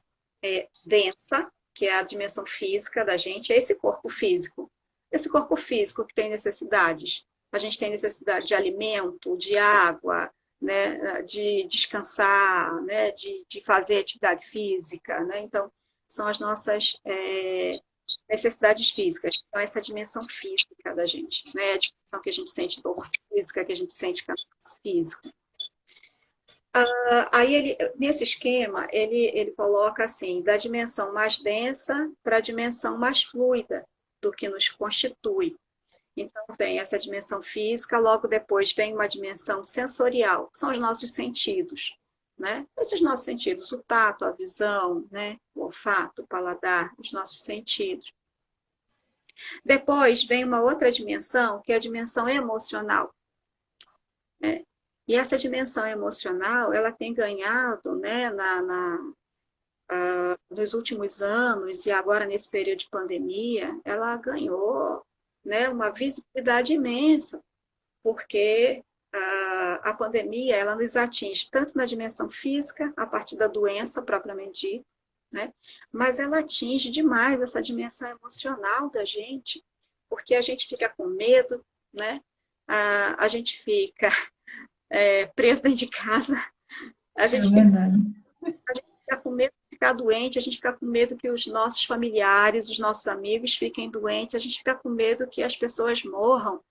densa, que é a dimensão física da gente, é esse corpo físico. Esse corpo físico que tem necessidades. A gente tem necessidade de alimento, de água, né? De descansar, né? De fazer atividade física, né? Então, são as nossas necessidades físicas. Então, essa dimensão física da gente, né? A dimensão que a gente sente dor física, que a gente sente cansaço físico. Aí, nesse esquema, ele coloca assim, da dimensão mais densa para a dimensão mais fluida do que nos constitui. Então, vem essa dimensão física, logo depois vem uma dimensão sensorial, que são os nossos sentidos, né? Esses nossos sentidos, o tato, a visão, né? O olfato, o paladar, os nossos sentidos. Depois vem uma outra dimensão, que é a dimensão emocional. Né? E essa dimensão emocional, ela tem ganhado, né, nos últimos anos, e agora nesse período de pandemia, ela ganhou, né, uma visibilidade imensa, porque a pandemia ela nos atinge tanto na dimensão física, a partir da doença propriamente dita, né, mas ela atinge demais essa dimensão emocional da gente, porque a gente fica com medo, né, a gente fica preso dentro de casa, a gente fica com medo de ficar doente, a gente fica com medo que os nossos familiares, os nossos amigos fiquem doentes, a gente fica com medo que as pessoas morram,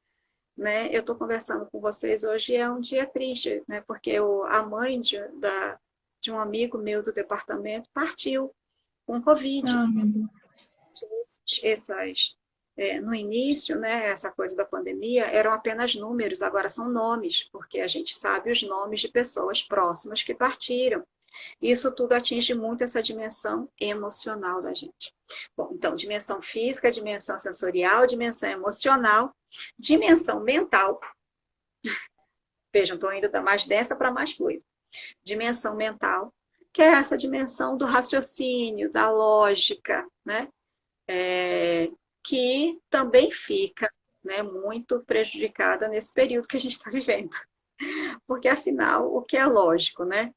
né? Eu estou conversando com vocês hoje, é um dia triste, né? Porque a mãe de um amigo meu do departamento partiu com Covid. Meu Deus. No início, né, essa coisa da pandemia, eram apenas números, agora são nomes, porque a gente sabe os nomes de pessoas próximas que partiram. Isso tudo atinge muito essa dimensão emocional da gente. Bom, então, dimensão física, dimensão sensorial, dimensão emocional, dimensão mental. Vejam, estou indo da mais densa para mais fluida. Dimensão mental que é essa dimensão do raciocínio, da lógica, né? Que também fica, né, muito prejudicada nesse período que a gente está vivendo. Porque, afinal, o que é lógico, né?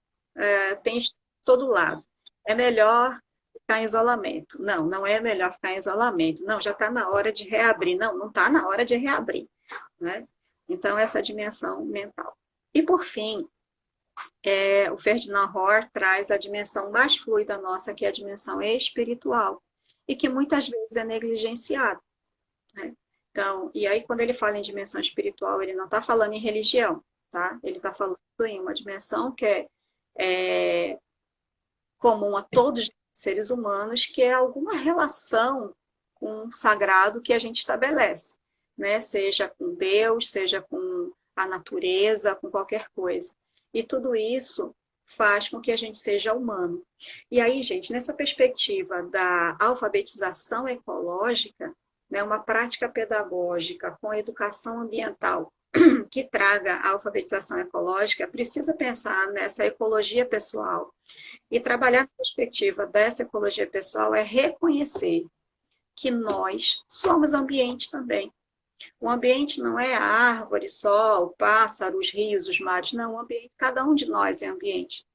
Tem de todo lado. É melhor ficar em isolamento. Não, não é melhor ficar em isolamento. Não, já está na hora de reabrir. Não, não está na hora de reabrir. Né? Então, essa dimensão mental. E, por fim, o Ferdinand Hoare traz a dimensão mais fluida nossa, que é a dimensão espiritual, e que muitas vezes é negligenciada. Né? Então, e aí, quando ele fala em dimensão espiritual, ele não está falando em religião, tá? Ele está falando em uma dimensão que é comum a todos os seres humanos, que é alguma relação com o sagrado que a gente estabelece, né? Seja com Deus, seja com a natureza, com qualquer coisa. E tudo isso faz com que a gente seja humano. E aí, gente, nessa perspectiva da alfabetização ecológica, né, uma prática pedagógica com educação ambiental que traga a alfabetização ecológica, precisa pensar nessa ecologia pessoal. E trabalhar na perspectiva dessa ecologia pessoal é reconhecer que nós somos ambiente também. O ambiente não é a árvore só, o pássaro, os rios, os mares, não, o ambiente, cada um de nós é ambiente,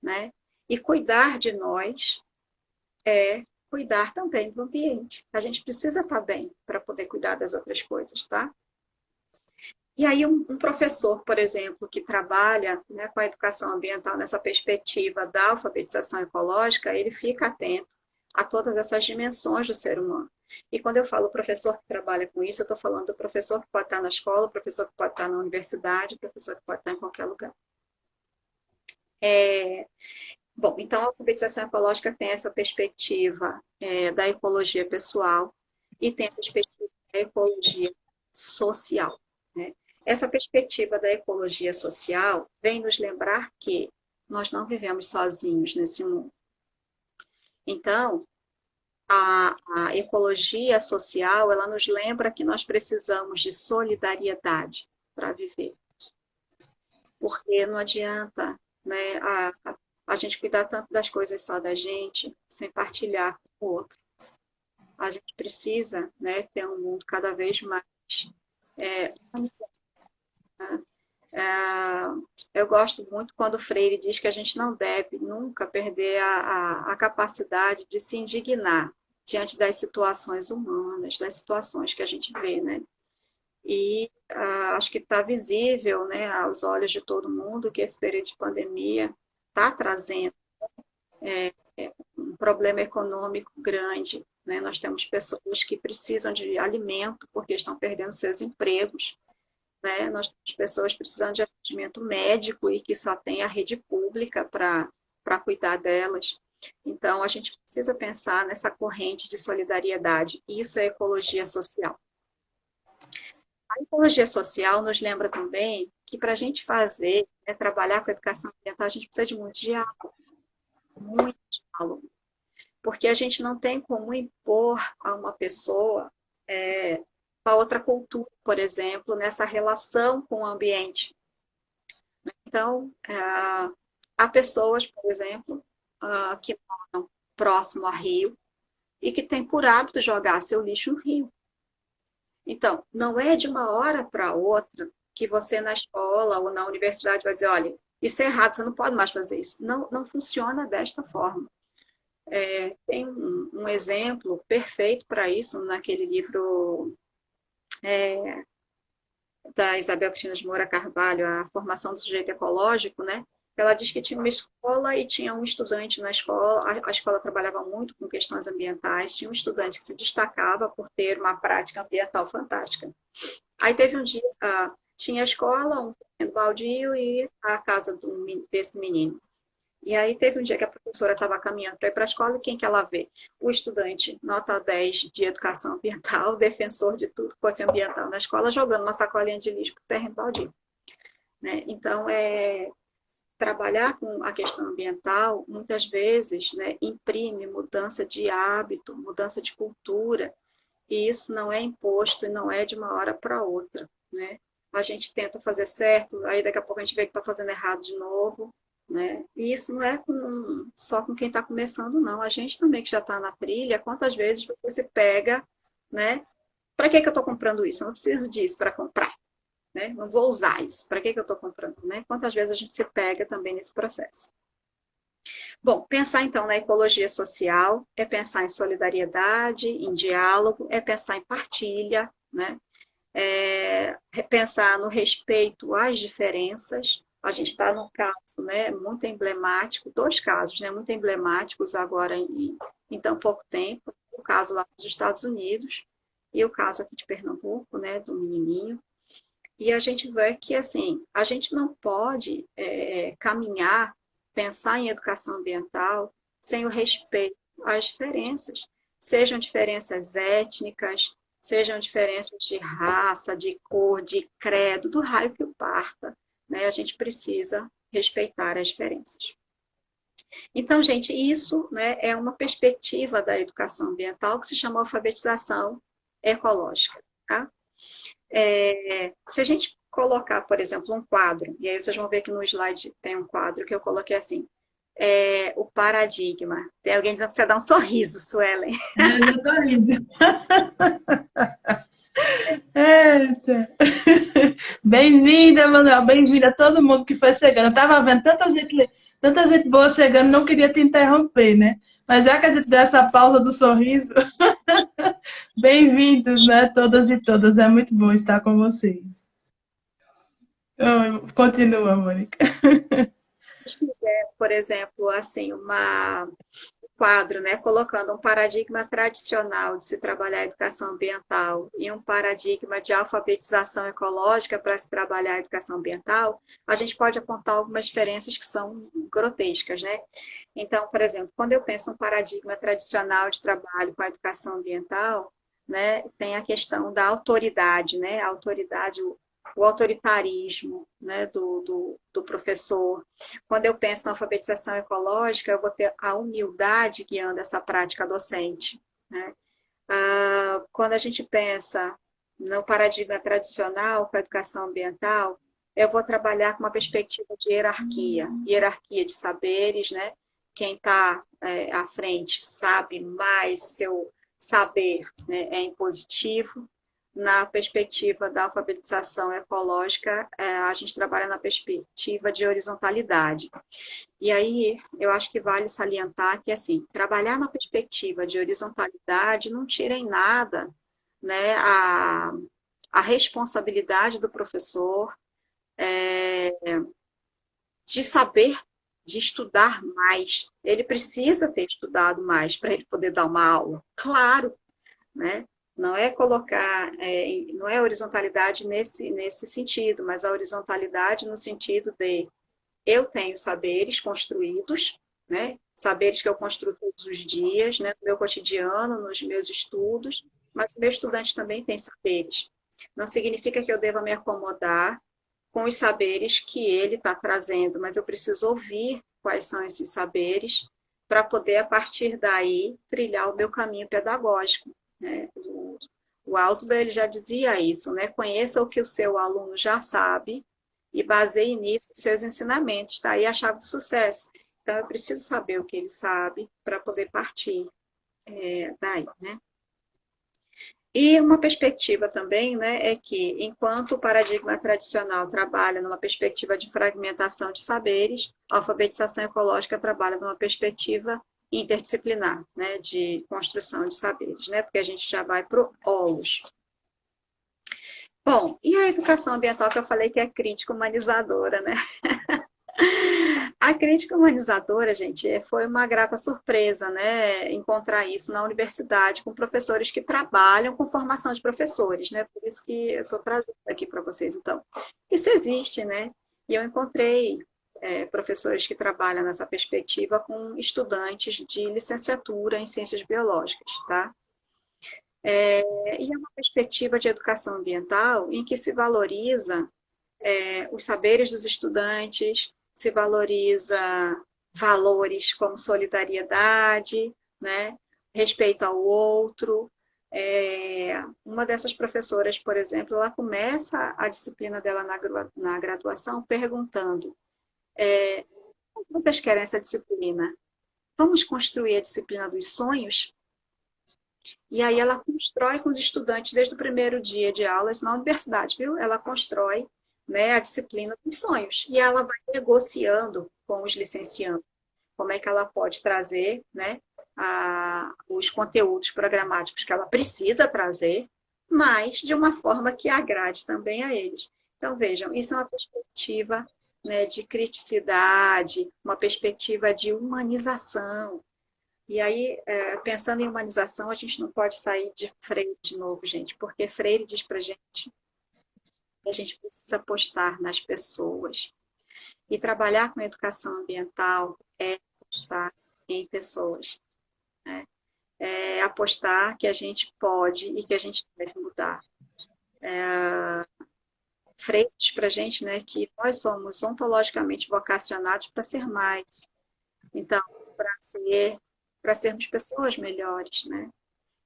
né? E cuidar de nós é cuidar também do ambiente. A gente precisa estar bem para poder cuidar das outras coisas, tá? E aí um professor, por exemplo, que trabalha, né, com a educação ambiental nessa perspectiva da alfabetização ecológica, ele fica atento a todas essas dimensões do ser humano. E quando eu falo professor que trabalha com isso, eu estou falando do professor que pode estar na escola, o professor que pode estar na universidade, o professor que pode estar em qualquer lugar. Bom, então a alfabetização ecológica tem essa perspectiva da ecologia pessoal e tem a perspectiva da ecologia social, né? Essa perspectiva da ecologia social vem nos lembrar que nós não vivemos sozinhos nesse mundo. Então, a ecologia social, ela nos lembra que nós precisamos de solidariedade para viver. Porque não adianta, né, a gente cuidar tanto das coisas só da gente, sem partilhar com o outro. A gente precisa, né, ter um mundo cada vez mais humanizado. Eu gosto muito quando o Freire diz que a gente não deve nunca perder a capacidade de se indignar diante das situações humanas, das situações que a gente vê, né? E acho que está visível, né, aos olhos de todo mundo que esse período de pandemia está trazendo um problema econômico grande, né? Nós temos pessoas que precisam de alimento porque estão perdendo seus empregos, né? Nós temos pessoas precisando de atendimento médico e que só tem a rede pública para cuidar delas. Então, a gente precisa pensar nessa corrente de solidariedade. Isso é ecologia social. A ecologia social nos lembra também que para a gente fazer, né, trabalhar com a educação ambiental, a gente precisa de muito diálogo, muito diálogo. Porque a gente não tem como impor a uma pessoa a outra cultura, por exemplo, nessa relação com o ambiente. Então, há pessoas, por exemplo, que moram próximo a rio e que têm por hábito jogar seu lixo no rio. Então, não é de uma hora para outra que você na escola ou na universidade vai dizer, olha, isso é errado, você não pode mais fazer isso. Não, não funciona desta forma. Tem um exemplo perfeito para isso naquele livro da Isabel Cristina de Moura Carvalho, A Formação do Sujeito Ecológico, né? Ela diz que tinha uma escola e tinha um estudante na escola, a escola trabalhava muito com questões ambientais, tinha um estudante que se destacava por ter uma prática ambiental fantástica. Aí teve um dia, tinha a escola, um terreno baldio e a casa desse menino. E aí teve um dia que a professora estava caminhando para ir para a escola e quem que ela vê? O estudante, nota 10 de educação ambiental, defensor de tudo que fosse ambiental na escola, jogando uma sacolinha de lixo para o terreno baldio. Né? Então, trabalhar com a questão ambiental, muitas vezes, né, imprime mudança de hábito, mudança de cultura, e isso não é imposto e não é de uma hora para outra. Né? A gente tenta fazer certo, aí daqui a pouco a gente vê que está fazendo errado de novo, né? E isso não é só com quem está começando, não. A gente também que já está na trilha, quantas vezes você se pega, né? Para que eu estou comprando isso? Eu não preciso disso para comprar, né? Não vou usar isso. Para que eu estou comprando, né? Quantas vezes a gente se pega também nesse processo? Bom, pensar então na ecologia social é pensar em solidariedade, em diálogo, é pensar em partilha, né? Pensar no respeito às diferenças. A gente está num caso, né, muito emblemático, dois casos, né, muito emblemáticos agora em tão pouco tempo, o caso lá dos Estados Unidos e o caso aqui de Pernambuco, né, do menininho. E a gente vê que, assim, a gente não pode caminhar, pensar em educação ambiental sem o respeito às diferenças, sejam diferenças étnicas, sejam diferenças de raça, de cor, de credo, do raio que o parta, né? A gente precisa respeitar as diferenças. Então, gente, isso, né, é uma perspectiva da educação ambiental que se chama alfabetização ecológica, tá? Se a gente colocar, por exemplo, um quadro, e aí vocês vão ver que no slide tem um quadro que eu coloquei assim, o paradigma. Tem alguém dizendo que você dá um sorriso, Suelen. Eu já tô rindo. Eita. Bem-vinda, Manuel. Bem-vinda a todo mundo que foi chegando. Eu tava vendo tanta gente boa chegando, não queria te interromper, né? Mas já que a gente deu essa pausa do sorriso, bem-vindos, né? Todas e todas. É muito bom estar com vocês. Continua, Mônica. Se fizer, por exemplo, assim, quadro, né, colocando um paradigma tradicional de se trabalhar a educação ambiental e um paradigma de alfabetização ecológica para se trabalhar a educação ambiental, a gente pode apontar algumas diferenças que são grotescas, né? Então, por exemplo, quando eu penso um paradigma tradicional de trabalho com a educação ambiental, né, tem a questão da autoridade, né? A autoridade, o autoritarismo, né, do professor. Quando eu penso na alfabetização ecológica, eu vou ter a humildade guiando essa prática docente, né? Quando a gente pensa no paradigma tradicional com a educação ambiental, eu vou trabalhar com uma perspectiva de hierarquia de saberes, né? Quem está à frente sabe mais, seu saber, né, é impositivo. Na perspectiva da alfabetização ecológica, a gente trabalha na perspectiva de horizontalidade. E aí, eu acho que vale salientar que, assim, trabalhar na perspectiva de horizontalidade não tira em nada, né, a responsabilidade do professor de saber, de estudar mais. Ele precisa ter estudado mais para ele poder dar uma aula. Claro, né? Não é colocar, não é horizontalidade nesse sentido, mas a horizontalidade no sentido de eu tenho saberes construídos, né? Saberes que eu construo todos os dias, né? No meu cotidiano, nos meus estudos, mas o meu estudante também tem saberes. Não significa que eu deva me acomodar com os saberes que ele está trazendo, mas eu preciso ouvir quais são esses saberes para poder, a partir daí, trilhar o meu caminho pedagógico, né? O Ausubel ele já dizia isso, né? Conheça o que o seu aluno já sabe e baseie nisso os seus ensinamentos, tá? Aí a chave do sucesso. Então, eu preciso saber o que ele sabe para poder partir daí, né? E uma perspectiva também, né, é que, enquanto o paradigma tradicional trabalha numa perspectiva de fragmentação de saberes, a alfabetização ecológica trabalha numa perspectiva interdisciplinar, né, de construção de saberes, né, porque a gente já vai para o OLUS. Bom, e a educação ambiental que eu falei que é crítica humanizadora, né? A crítica humanizadora, gente, foi uma grata surpresa, né, encontrar isso na universidade com professores que trabalham com formação de professores, né, por isso que eu estou trazendo aqui para vocês, então. Isso existe, né, e eu encontrei professores que trabalham nessa perspectiva com estudantes de licenciatura em ciências biológicas, tá? E é uma perspectiva de educação ambiental em que se valoriza os saberes dos estudantes, se valoriza valores como solidariedade, né, respeito ao outro. Uma dessas professoras, por exemplo, ela começa a disciplina dela na graduação perguntando Como vocês querem essa disciplina? Vamos construir a disciplina dos sonhos? E aí ela constrói com os estudantes desde o primeiro dia de aulas na universidade, viu? Ela constrói, né, a disciplina dos sonhos. E ela vai negociando com os licenciandos como é que ela pode trazer, né, os conteúdos programáticos que ela precisa trazer, mas de uma forma que agrade também a eles. Então, vejam, isso é uma perspectiva, né, de criticidade, uma perspectiva de humanização. E aí, pensando em humanização, a gente não pode sair de Freire de novo, gente, porque Freire diz para gente que a gente precisa apostar nas pessoas. E trabalhar com educação ambiental é apostar em pessoas. Né? É apostar que a gente pode e que a gente deve mudar. Freire diz para a gente, né, que nós somos ontologicamente vocacionados para ser mais. Então, para sermos pessoas melhores, né?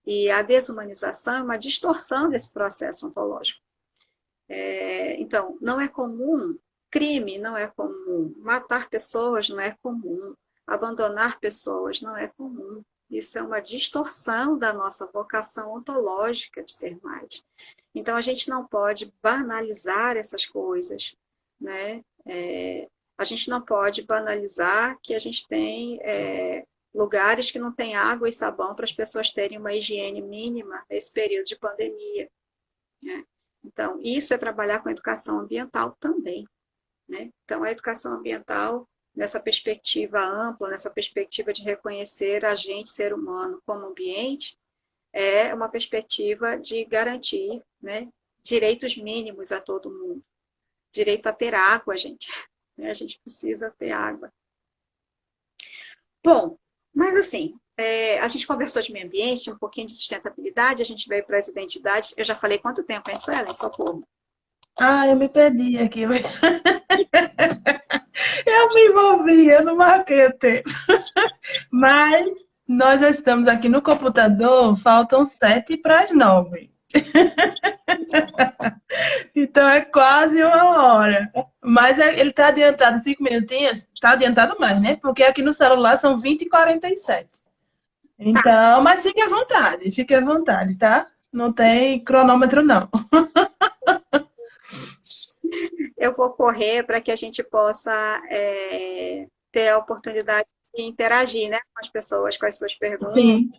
E a desumanização é uma distorção desse processo ontológico. Então, não é comum, crime não é comum, matar pessoas não é comum, abandonar pessoas não é comum. Isso é uma distorção da nossa vocação ontológica de ser mais. Então, a gente não pode banalizar essas coisas, né? A gente não pode banalizar que a gente tem lugares que não tem água e sabão para as pessoas terem uma higiene mínima nesse período de pandemia. Né? Então, isso é trabalhar com a educação ambiental também. Né? Então, a educação ambiental, nessa perspectiva ampla, nessa perspectiva de reconhecer a gente, ser humano, como ambiente, é uma perspectiva de garantir, né, direitos mínimos a todo mundo. Direito a ter água, gente. A gente precisa ter água. Bom, mas assim, a gente conversou de meio ambiente, um pouquinho de sustentabilidade, a gente veio para as identidades. Eu já falei quanto tempo, hein, Suelen? Socorro. Eu me perdi aqui. Eu me envolvi, eu não marquei o tempo. Mas nós já estamos aqui no computador, faltam 7 para as 9. Então é quase uma hora. Mas ele está adiantado 5 minutinhos, está adiantado mais, né? Porque aqui no celular são 20h47. Então, mas fique à vontade, tá? Não tem cronômetro, não. Eu vou correr para que a gente possa ter a oportunidade de interagir, né, com as pessoas, com as suas perguntas Sim,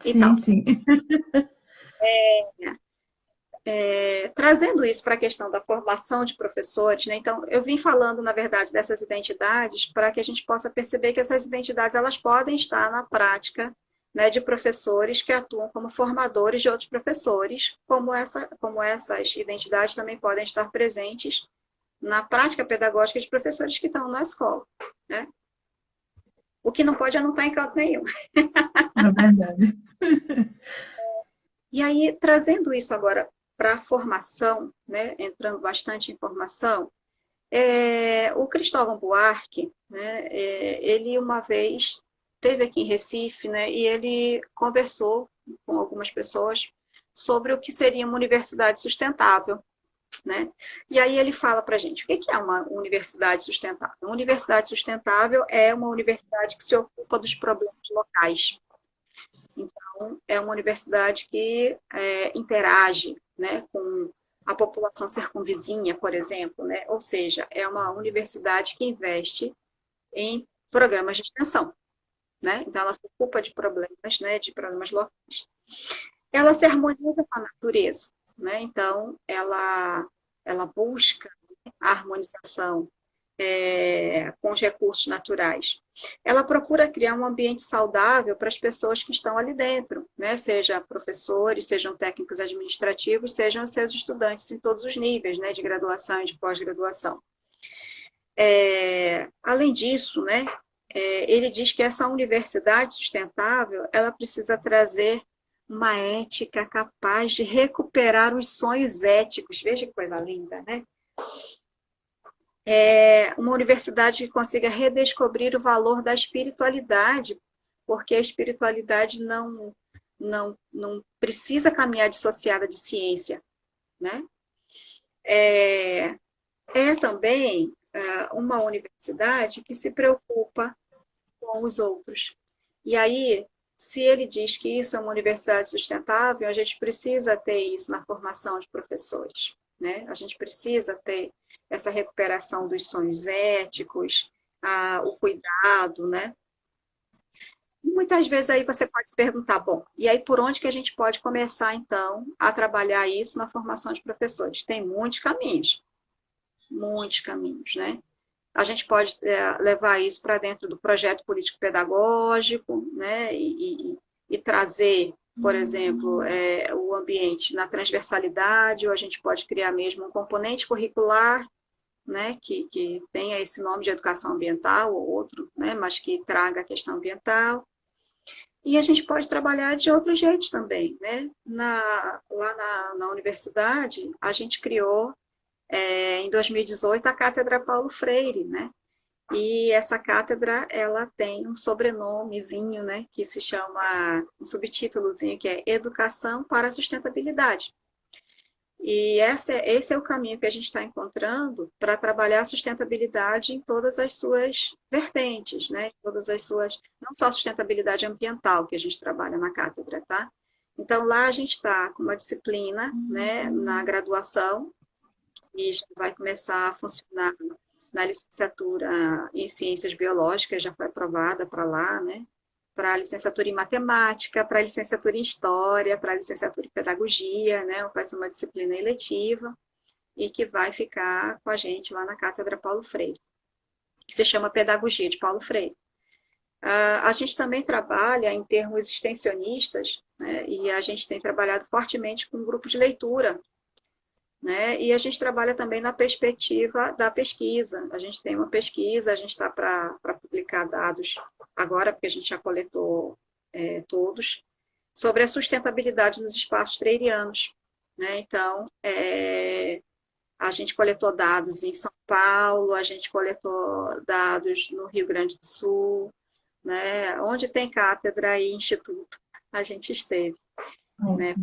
e tal. sim. Trazendo isso para a questão da formação de professores, né? Então, eu vim falando, na verdade, dessas identidades para que a gente possa perceber que essas identidades elas podem estar na prática, né, de professores que atuam como formadores de outros professores, como essas identidades também podem estar presentes na prática pedagógica de professores que estão na escola. Né? O que não pode é não estar em canto nenhum. É verdade. E aí, trazendo isso agora para a formação, né, entrando bastante em formação, o Cristóvão Buarque, né, ele uma vez esteve aqui em Recife, né, e ele conversou com algumas pessoas sobre o que seria uma universidade sustentável. Né? E aí ele fala para a gente, o que é uma universidade sustentável? Uma universidade sustentável é uma universidade que se ocupa dos problemas locais. Então, é uma universidade que interage, né, com a população circunvizinha, por exemplo, né? Ou seja, é uma universidade que investe em programas de extensão. Né? Então, ela se ocupa de problemas, né, de problemas locais. Ela se harmoniza com a natureza. Né? Então, ela busca a harmonização com os recursos naturais. Ela procura criar um ambiente saudável para as pessoas que estão ali dentro, né? Seja professores, sejam técnicos administrativos, sejam seus estudantes em todos os níveis, né? De graduação e de pós-graduação. Além disso, né? Ele diz que essa universidade sustentável, ela precisa trazer uma ética capaz de recuperar os sonhos éticos. Veja que coisa linda, né? Uma universidade que consiga redescobrir o valor da espiritualidade, porque a espiritualidade não precisa caminhar dissociada de ciência, né? Também uma universidade que se preocupa com os outros. E aí, se ele diz que isso é uma universidade sustentável, a gente precisa ter isso na formação de professores, né? A gente precisa ter essa recuperação dos sonhos éticos, o cuidado, né? Muitas vezes aí você pode se perguntar, bom, e aí por onde que a gente pode começar, então, a trabalhar isso na formação de professores? Tem muitos caminhos, né? A gente pode levar isso para dentro do projeto político-pedagógico, né? E trazer, por exemplo, o ambiente na transversalidade, ou a gente pode criar mesmo um componente curricular, né? Que tenha esse nome de educação ambiental ou outro, né? Mas que traga a questão ambiental. E a gente pode trabalhar de outros jeitos também, né? Lá na universidade, a gente criou, em 2018, a Cátedra Paulo Freire, né? E essa cátedra, ela tem um sobrenomezinho, né? Que se chama, um subtítulozinho, que é Educação para a Sustentabilidade. E esse é o caminho que a gente está encontrando para trabalhar a sustentabilidade em todas as suas vertentes, né? Todas as suas, não só a sustentabilidade ambiental que a gente trabalha na cátedra, tá? Então, lá a gente está com uma disciplina, né, na graduação, e já vai começar a funcionar na licenciatura em Ciências Biológicas, já foi aprovada para lá, né? Para a licenciatura em Matemática, para a licenciatura em História, para a licenciatura em Pedagogia, né? Vai ser uma disciplina eletiva e que vai ficar com a gente lá na Cátedra Paulo Freire, que se chama Pedagogia de Paulo Freire. A gente também trabalha em termos extensionistas, né? E a gente tem trabalhado fortemente com um grupo de leitura, né? E a gente trabalha também na perspectiva da pesquisa. A gente tem uma pesquisa, a gente está para publicar dados agora, porque a gente já coletou todos, sobre a sustentabilidade nos espaços freirianos, né? Então, a gente coletou dados em São Paulo, a gente coletou dados no Rio Grande do Sul, né? Onde tem cátedra e instituto, a gente esteve, né?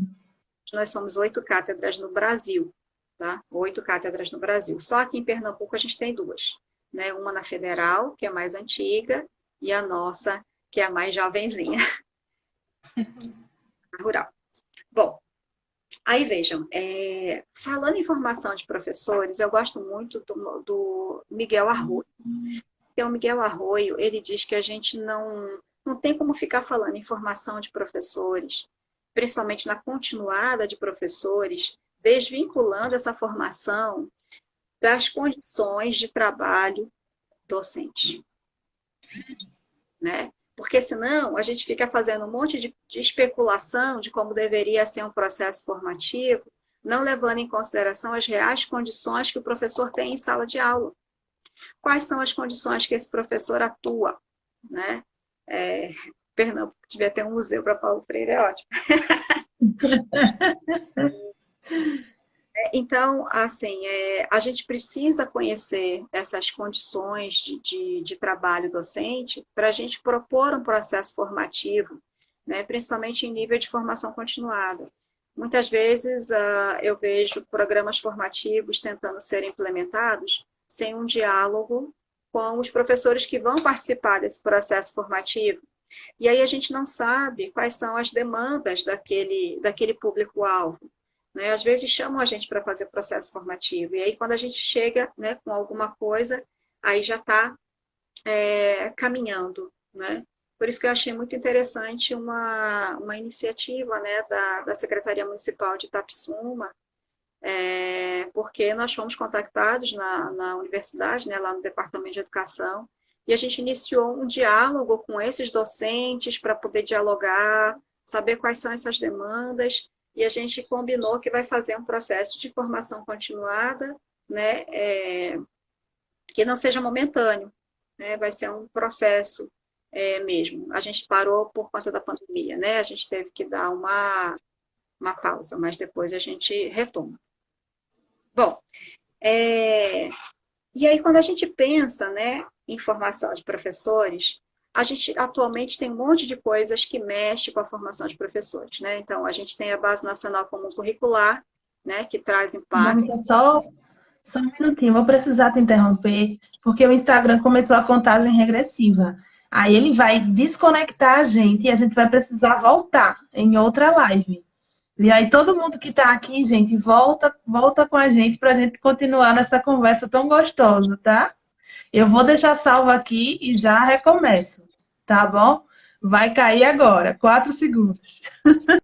Nós somos 8 cátedras no Brasil, tá? 8 cátedras no Brasil. Só aqui em Pernambuco a gente tem 2, né? Uma na Federal, que é mais antiga, e a nossa, que é a mais jovenzinha, rural. Bom, aí vejam, falando em formação de professores, eu gosto muito do Miguel Arroio. Porque o Miguel Arroio, ele diz que a gente não tem como ficar falando em formação de professores, principalmente na continuada de professores, desvinculando essa formação das condições de trabalho docente, né? Porque senão a gente fica fazendo um monte de especulação de como deveria ser um processo formativo, não levando em consideração as reais condições que o professor tem em sala de aula. Quais são as condições que esse professor atua, né? Pernambuco devia ter um museu para Paulo Freire, é ótimo. Então, assim, a gente precisa conhecer essas condições de trabalho docente para a gente propor um processo formativo, né, principalmente em nível de formação continuada. Muitas vezes eu vejo programas formativos tentando ser implementados sem um diálogo com os professores que vão participar desse processo formativo. E aí a gente não sabe quais são as demandas daquele público-alvo. Né? Às vezes chamam a gente para fazer processo formativo, e aí quando a gente chega, né, com alguma coisa, aí já está caminhando. Né? Por isso que eu achei muito interessante uma iniciativa, né, da Secretaria Municipal de Itapissuma, porque nós fomos contactados na universidade, né, lá no Departamento de Educação, e a gente iniciou um diálogo com esses docentes para poder dialogar, saber quais são essas demandas, e a gente combinou que vai fazer um processo de formação continuada, né, que não seja momentâneo, né, vai ser um processo mesmo. A gente parou por conta da pandemia, né, a gente teve que dar uma pausa, mas depois a gente retoma. Bom, e aí quando a gente pensa, né, em formação de professores, a gente atualmente tem um monte de coisas que mexe com a formação de professores, né? Então, a gente tem a Base Nacional Comum Curricular, né, que traz impacto. Mônica, Só um minutinho, vou precisar te interromper, porque o Instagram começou a contagem regressiva. Aí ele vai desconectar a gente e a gente vai precisar voltar em outra live. E aí todo mundo que está aqui, gente, volta com a gente para a gente continuar nessa conversa tão gostosa, tá? Eu vou deixar salvo aqui e já recomeço, tá bom? Vai cair agora, 4 segundos.